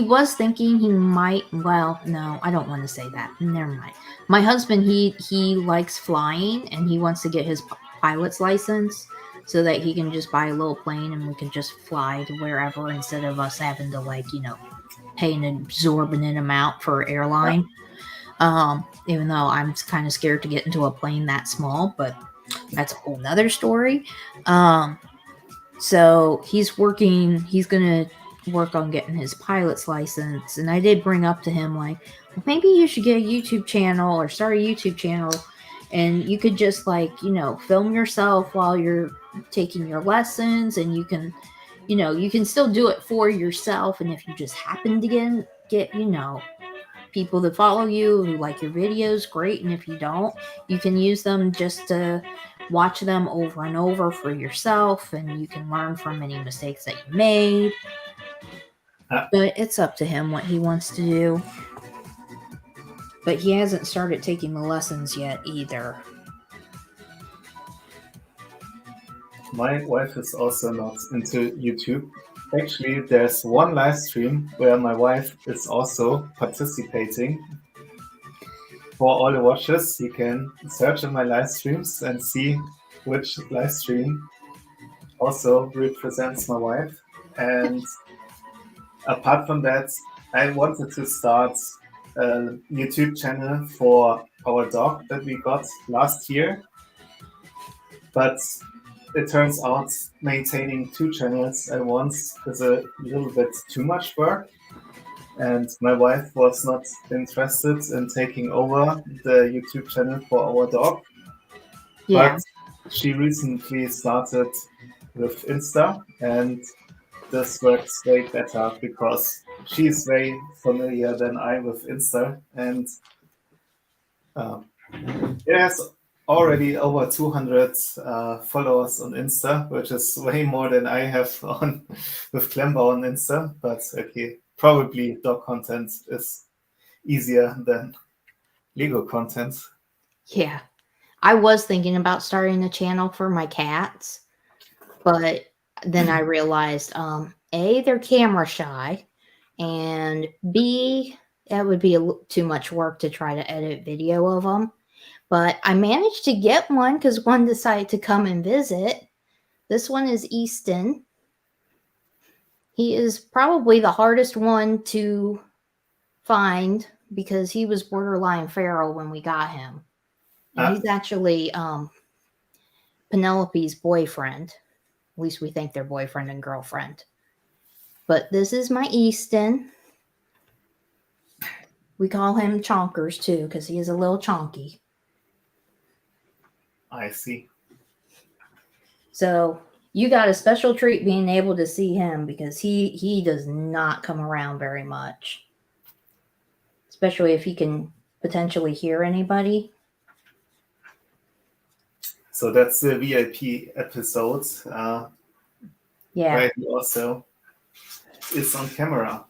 was thinking he might, well, no, I don't want to say that. Never mind. My husband, he likes flying and he wants to get his pilot's license. so that he can just buy a little plane and we can just fly to wherever instead of us having to pay an exorbitant amount for airline. Even though I'm kind of scared to get into a plane that small, but that's a whole nother story. So he's going to work on getting his pilot's license. And I did bring up to him, well, maybe you should get a YouTube channel or start a YouTube channel. And you could just film yourself while you're taking your lessons, and you can still do it for yourself. And if you just happen to get people that follow you who like your videos, great. And if you don't, you can use them just to watch them over and over for yourself, and you can learn from any mistakes that you made. But it's up to him what he wants to do. But he hasn't started taking the lessons yet either. My wife is also not into YouTube. Actually, there's one live stream where my wife is also participating. For all the watchers, you can search in my live streams and see which live stream also represents my wife. And apart from that, I wanted to start a YouTube channel for our dog that we got last year. But it turns out maintaining 2 channels at once is a little bit too much work. And my wife was not interested in taking over the YouTube channel for our dog. Yeah. But she recently started with Insta, and this works way better because she's way familiar than I with Insta, and it has already over 200 followers on Insta, which is way more than I have with Klemmbau on Insta. But okay, probably dog content is easier than Lego content. Yeah. I was thinking about starting a channel for my cats, but then I realized, A, they're camera shy, and B, that would be too much work to try to edit video of them. But I managed to get one because one decided to come and visit. This one is Easton. He is probably the hardest one to find because he was borderline feral when we got him. And he's actually Penelope's boyfriend. At least we think they're boyfriend and girlfriend. But this is my Easton. We call him Chonkers too because he is a little chonky. I see. So you got a special treat being able to see him because he does not come around very much. Especially if he can potentially hear anybody. So that's the VIP episode. Yeah. Where he also is on camera.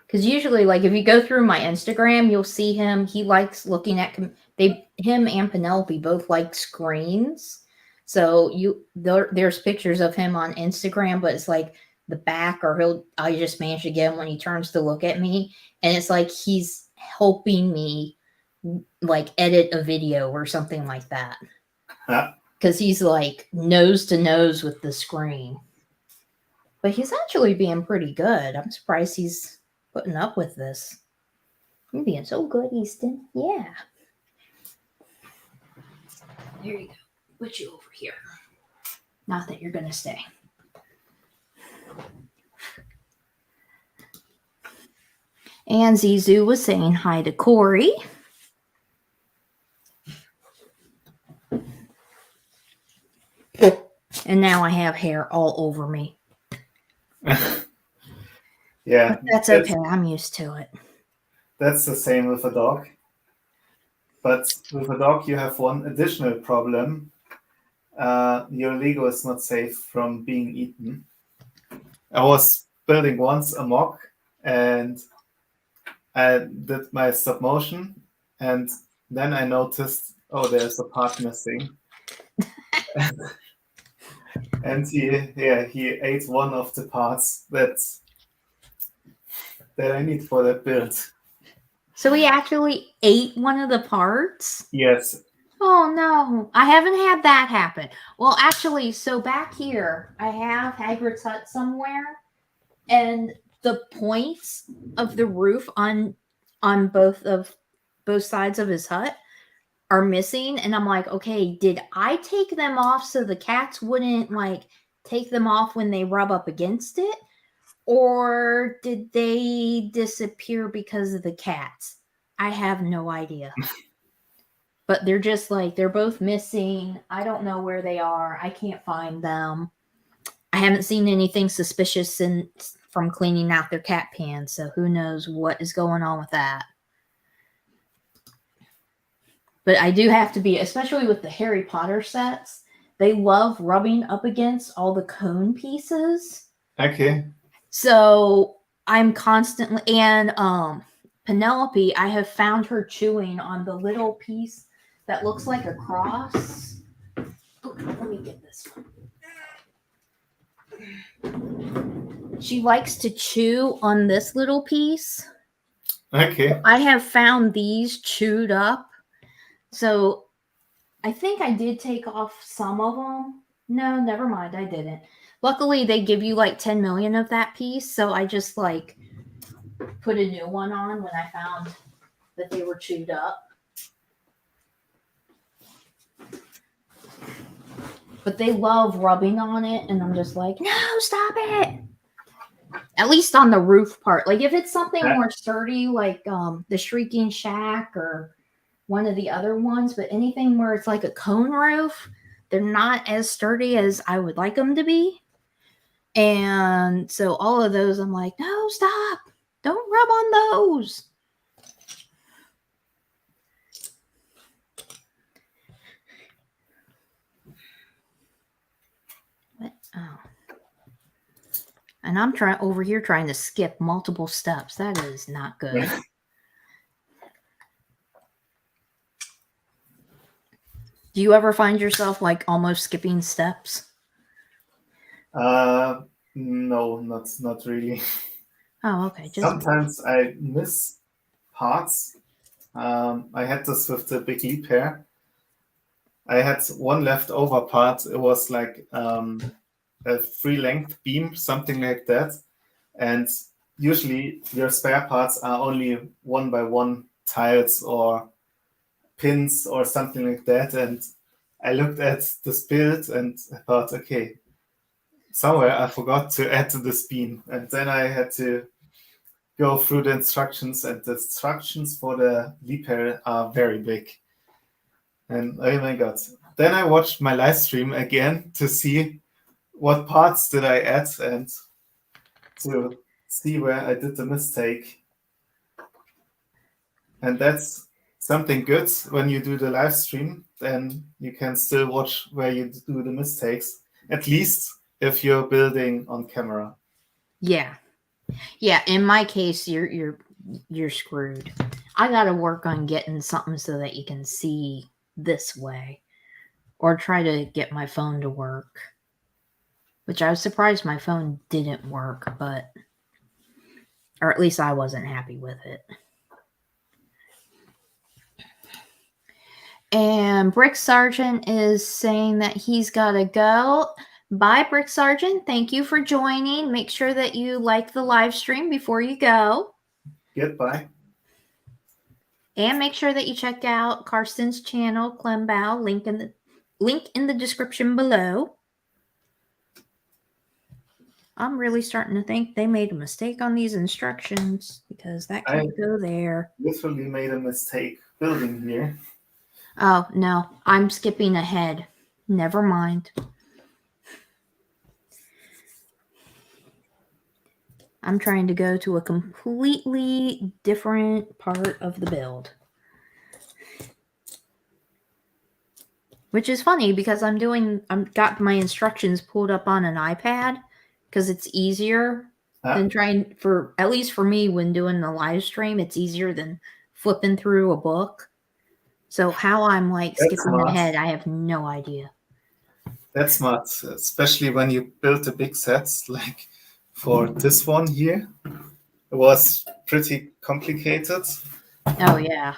Because usually, if you go through my Instagram, you'll see him. He likes looking at him and Penelope both like screens. So there's pictures of him on Instagram, but it's like the back, or I just managed to get him when he turns to look at me, and it's like he's helping me edit a video or something like that. Because he's nose to nose with the screen. But he's actually being pretty good. I'm surprised he's putting up with this. You're being so good, Easton. Yeah. There you go. Put you over here. Not that you're going to stay. And Zizou was saying hi to Corey. And now I have hair all over me. Yeah. But that's okay. I'm used to it. That's the same with a dog. But with a dog, you have one additional problem. Your Lego is not safe from being eaten. I was building once a mock, and I did my stop motion, and then I noticed, there's a part missing. And he ate one of the parts that I need for that build. So he actually ate one of the parts? Yes. Oh no, I haven't had that happen. Well, actually, so back here, I have Hagrid's hut somewhere, and the points of the roof on both sides of his hut are missing, and I'm like, okay, did I take them off so the cats wouldn't like take them off when they rub up against it, or did they disappear because of the cats? I have no idea. But they're just like, they're both missing. I don't know where they are. I can't find them. I haven't seen anything suspicious since from cleaning out their cat pans, so who knows what is going on with that. But I do have to be, especially with the Harry Potter sets, they love rubbing up against all the cone pieces. Okay. So I'm constantly, and Penelope, I have found her chewing on the little piece that looks like a cross. Oh, let me get this one. She likes to chew on this little piece. Okay. I have found these chewed up. So I think I did take off some of them. No, never mind. I didn't. Luckily, they give you like 10 million of that piece. So I just like put a new one on when I found that they were chewed up. But they love rubbing on it, and I'm just like, no, stop it. At least on the roof part. Like if it's something more sturdy, like the Shrieking Shack or one of the other ones, but anything where it's like a cone roof, they're not as sturdy as I would like them to be. And so all of those, I'm like, no, stop. Don't rub on those. Oh. And I'm over here trying to skip multiple steps. That is not good. Do you ever find yourself like almost skipping steps? No, not really. Oh, okay. Sometimes I miss parts. I had this with the big leap hair. I had one leftover part. It was like a free length beam, something like that. And usually your spare parts are only 1 by 1 tiles or pins or something like that. And I looked at this build and I thought, okay, somewhere I forgot to add this beam. And then I had to go through the instructions, and the instructions for the leap hair are very big. And oh my god. Then I watched my live stream again to see what parts did I add and to see where I did the mistake. And that's something good when you do the live stream, then you can still watch where you do the mistakes, at least if you're building on camera. Yeah. Yeah, in my case, you're screwed. I got to work on getting something so that you can see this way, or try to get my phone to work. Which I was surprised my phone didn't work, but or at least I wasn't happy with it. And Brick Sergeant is saying that he's got to go. Bye, Brick Sergeant. Thank you for joining. Make sure that you like the live stream before you go. Goodbye. And make sure that you check out Karsten's channel, Klemmbau, link in the description below. I'm really starting to think they made a mistake on these instructions because that can't go there. Literally made a mistake building here. Oh, no. I'm skipping ahead. Never mind. I'm trying to go to a completely different part of the build. Which is funny because I've got my instructions pulled up on an iPad because it's easier than trying at least for me when doing the live stream, it's easier than flipping through a book. So how I'm like skipping ahead, I have no idea. That's smart, especially when you build the big sets like for this one here. It was pretty complicated. Oh, yeah.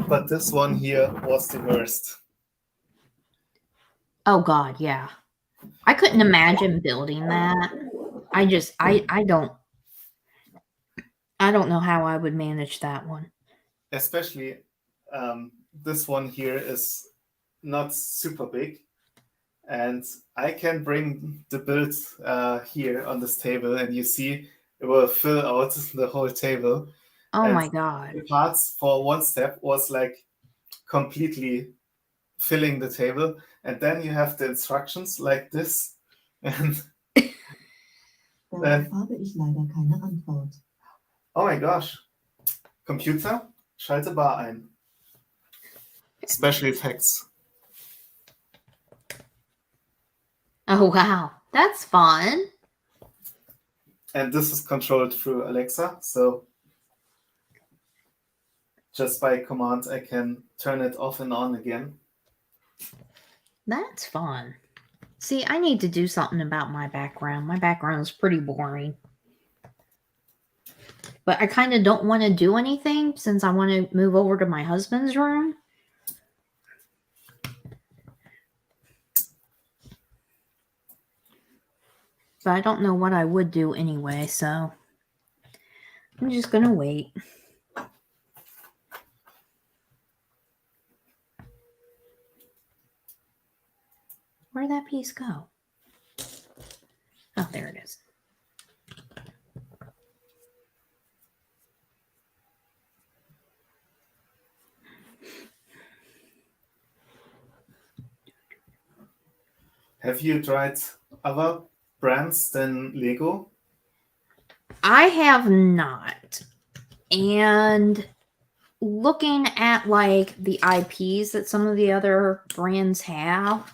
But this one here was the worst. Oh God, yeah. I couldn't imagine building that. I don't know how I would manage that one. Especially this one here is not super big, and I can bring the build here on this table, and you see it will fill out the whole table. Oh And my God. the parts for one step was like completely filling the table, and then you have the instructions like this, and Darauf habe ich leider keine Antwort. oh my gosh, Computer, schalte Bar ein. Special effects. Oh wow, that's fun. And this is controlled through Alexa, so just by command I can turn it off and on again. That's fun. See, I need to do something about my background. My background is pretty boring. But I kind of don't want to do anything since I want to move over to my husband's room. But I don't know what I would do anyway, so I'm just going to wait. Where'd that piece go? Oh, there it is. Have you tried other brands than Lego? I have not. And looking at like the IPs that some of the other brands have,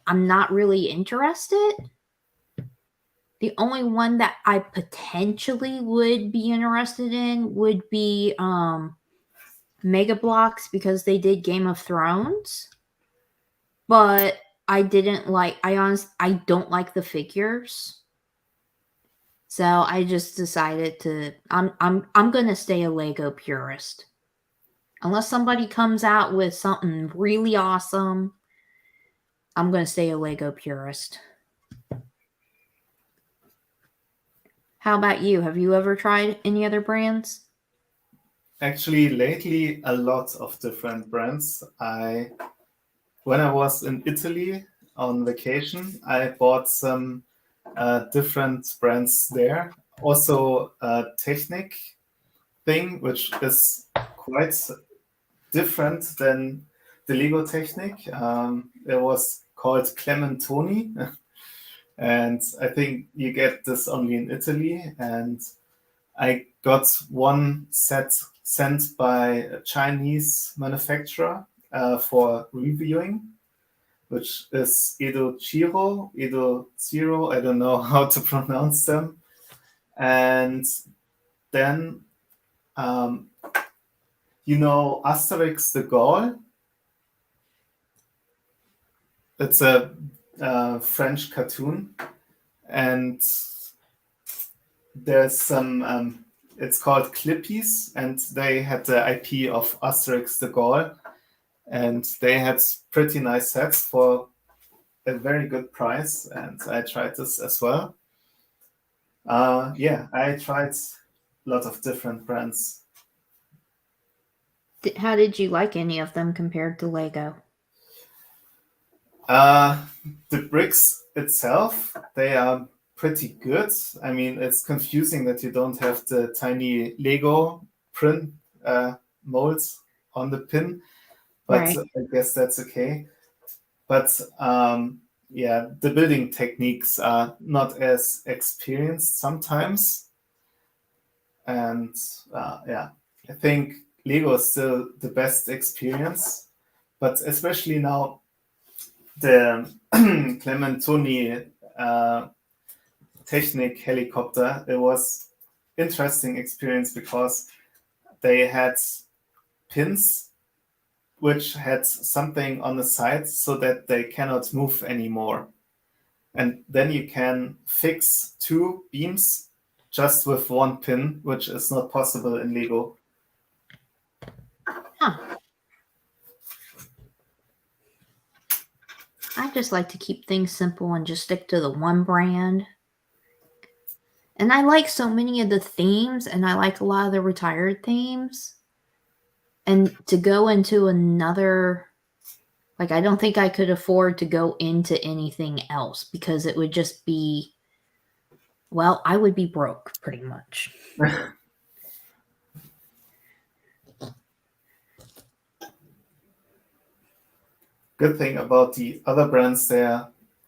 I'm not really interested. The only one that I potentially would be interested in would be Mega Bloks because they did Game of Thrones. But I don't like the figures. So I just decided to I'm going to stay a Lego purist. Unless somebody comes out with something really awesome, I'm going to stay a Lego purist. How about you? Have you ever tried any other brands? Actually, lately a lot of different brands. When I was in Italy on vacation, I bought some different brands there. Also a Technic thing, which is quite different than the Lego Technic. It was called Klemmbau, and I think you get this only in Italy. And I got one set sent by a Chinese manufacturer for reviewing, which is Edo Zero. I don't know how to pronounce them. And then, Asterix the Gaul. It's a French cartoon, and there's some. It's called Clippies, and they had the IP of Asterix the Gaul, and they had pretty nice sets for a very good price, and I tried this as well. I tried a lot of different brands. How did you like any of them compared to Lego? The bricks itself, they are pretty good. I mean, it's confusing that you don't have the tiny Lego print molds on the pin, but Right. I guess that's okay. But the building techniques are not as experienced sometimes. And I think Lego is still the best experience, but especially now the Klemmbau Technic helicopter, it was interesting experience because they had pins which had something on the side so that they cannot move anymore. And then you can fix two beams just with one pin, which is not possible in Lego. Huh. I just like to keep things simple and just stick to the one brand. And I like so many of the themes, and I like a lot of the retired themes. And to go into another, like, I don't think I could afford to go into anything else because it would just be, well, I would be broke pretty much. Good thing about the other brands,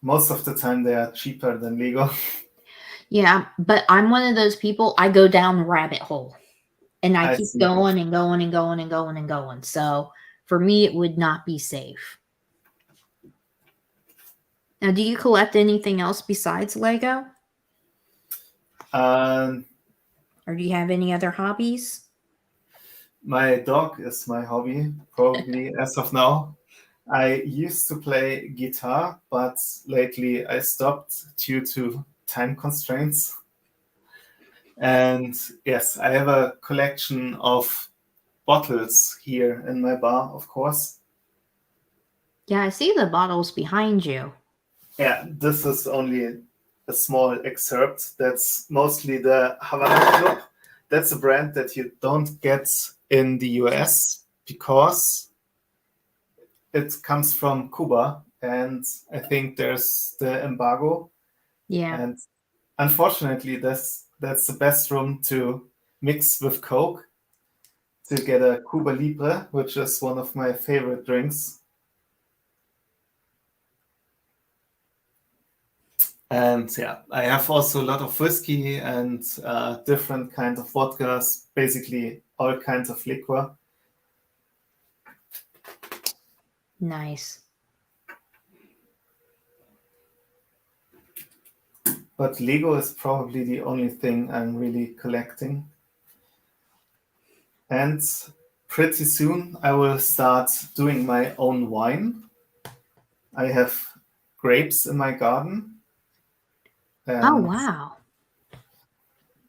most of the time they are cheaper than Lego. Yeah, but I'm one of those people, I go down the rabbit hole and I I keep see. going and going and going and going and going. So for me, it would not be safe. Now, do you collect anything else besides Lego? Um, Or do you have any other hobbies? my dog is my hobby, probably as of now. I used to play guitar, but lately I stopped due to time constraints. And yes, I have a collection of bottles here in my bar, of course. Yeah, I see the bottles behind you. Yeah, this is only a small excerpt. That's mostly the Havana Club. That's a brand that you don't get in the US because it comes from Cuba, and I think there's the embargo. Yeah. And unfortunately, that's the best room to mix with Coke to get a Cuba Libre, which is one of my favorite drinks. And yeah, I have also a lot of whiskey and different kinds of vodkas, basically all kinds of liquor. Nice. But Lego is probably the only thing I'm really collecting. And pretty soon I will start doing my own wine. I have grapes in my garden. Oh, And wow.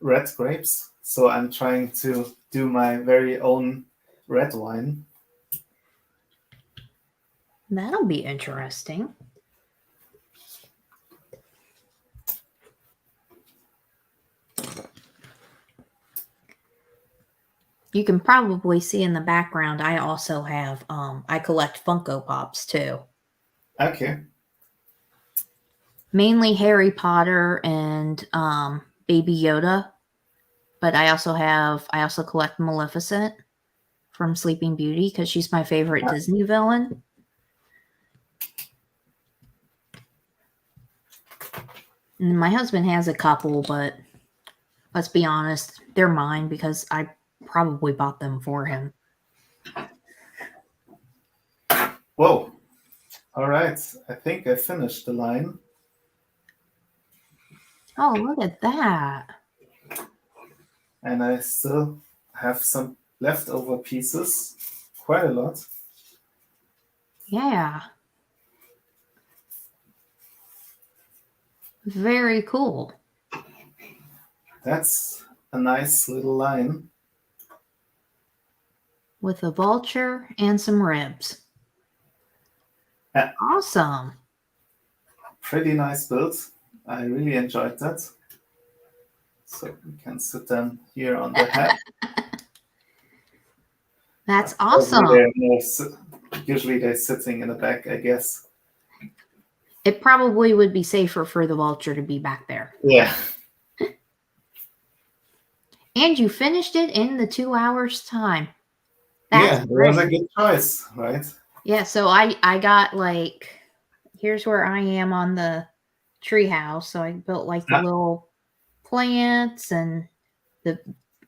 red grapes. So I'm trying to do my very own red wine. That'll be interesting. You can probably see in the background, I also have, I collect Funko Pops too. Okay. Mainly Harry Potter and Baby Yoda. But I also collect Maleficent from Sleeping Beauty because she's my favorite Disney villain. And my husband has a couple, but let's be honest, they're mine because I probably bought them for him. Whoa. All right. I think I finished the line. Oh, look at that. And I still have some leftover pieces. Quite a lot. Yeah. Very cool. That's a nice little line. With a vulture and some ribs. Yeah. Awesome. Pretty nice build. I really enjoyed that. So we can sit them here on the head. That's awesome. Usually they're sitting in the back, I guess. It probably would be safer for the vulture to be back there. Yeah. And you finished it in the 2 hours time. That's yeah, it was a good choice, right? Yeah, so I got like, here's where I am on the tree house. So I built like the little plants and the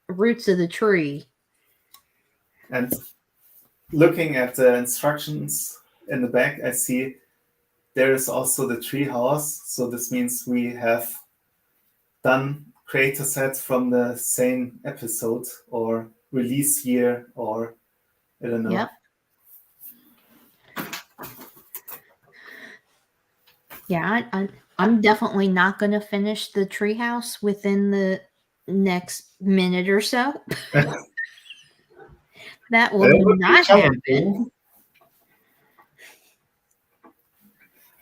roots of the tree. And looking at the instructions in the back, I see there is also the tree house. So this means we have done creator sets from the same episode or release year, or I don't know. Yep. Yeah, I'm definitely not going to finish the treehouse within the next minute or so. That will not happen.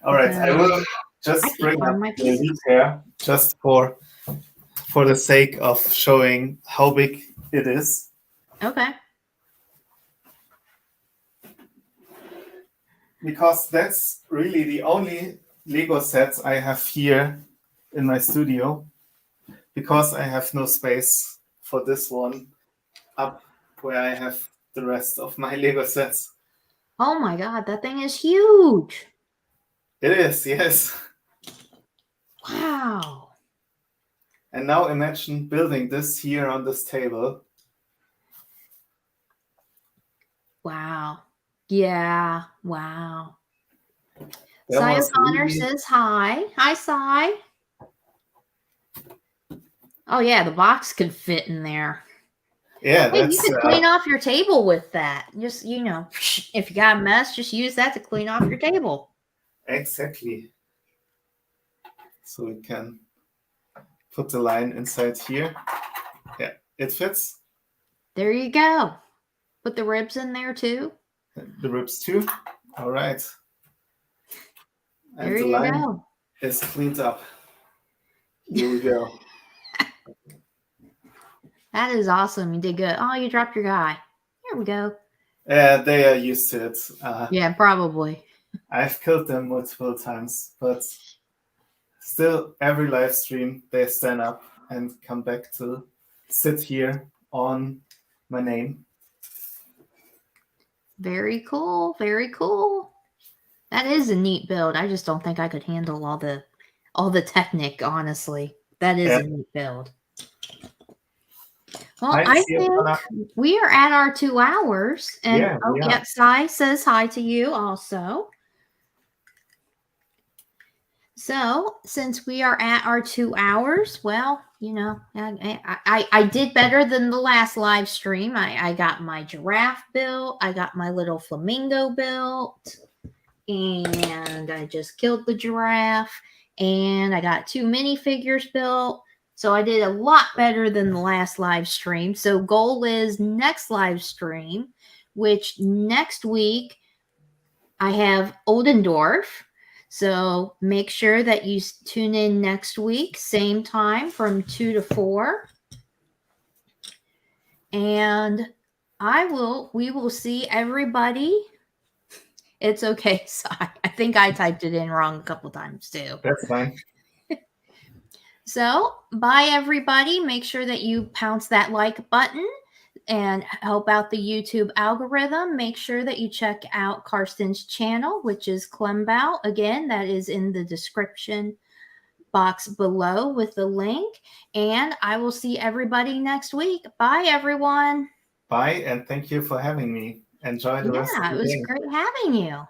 All right, I will just I can bring find up my the pieces. lead here just for the sake of showing how big it is. Okay. Because that's really the only Lego sets I have here in my studio, because I have no space for this one up where I have the rest of my Lego sets. Oh my God, that thing is huge. It is, yes. Wow. And now imagine building this here on this table. Wow. Yeah. Wow. That Cy was O'Connor really, says hi. Hi, Cy. Oh yeah, the box could fit in there. yeah, Hey, you that's could clean off your table with that. Just, you know, if you got a mess, just use that to clean off your table. exactly. So we can put the line inside here. Yeah, it fits. There you go. Put the ribs in there too. The ribs too. All right. And There the you line go. is cleaned up. Here we go. That is awesome. You did good. Oh, you dropped your guy. Here we go. They are used to it. Yeah, probably. I've killed them multiple times, but still, every live stream they stand up and come back to sit here on my name. Very cool. Very cool. That is a neat build. I just don't think I could handle all the technique, honestly. That is Yeah. a neat build. Well, Hi, I see you, think Anna. we are at our 2 hours. And Yeah, we are. yeah, Sai says hi to you also. So since we are at our 2 hours, well, you know, I did better than the last live stream. I got my giraffe built. I got my little flamingo built. And I just killed the giraffe. And I got 2 minifigures built. So I did a lot better than the last live stream. So goal is next live stream, which next week I have Oldendorf. So make sure that you tune in next week, same time from 2 to 4. And we will see everybody. It's okay, Sai. I think I typed it in wrong a couple times too. That's fine. So, bye everybody. Make sure that you pounce that like button and help out the YouTube algorithm. Make sure that you check out Karsten's channel, which is Klemmbau. Again, that is in the description box below with the link. And I will see everybody next week. Bye, everyone. Bye, and thank you for having me. Enjoy the rest of Yeah, the it was day. great having you.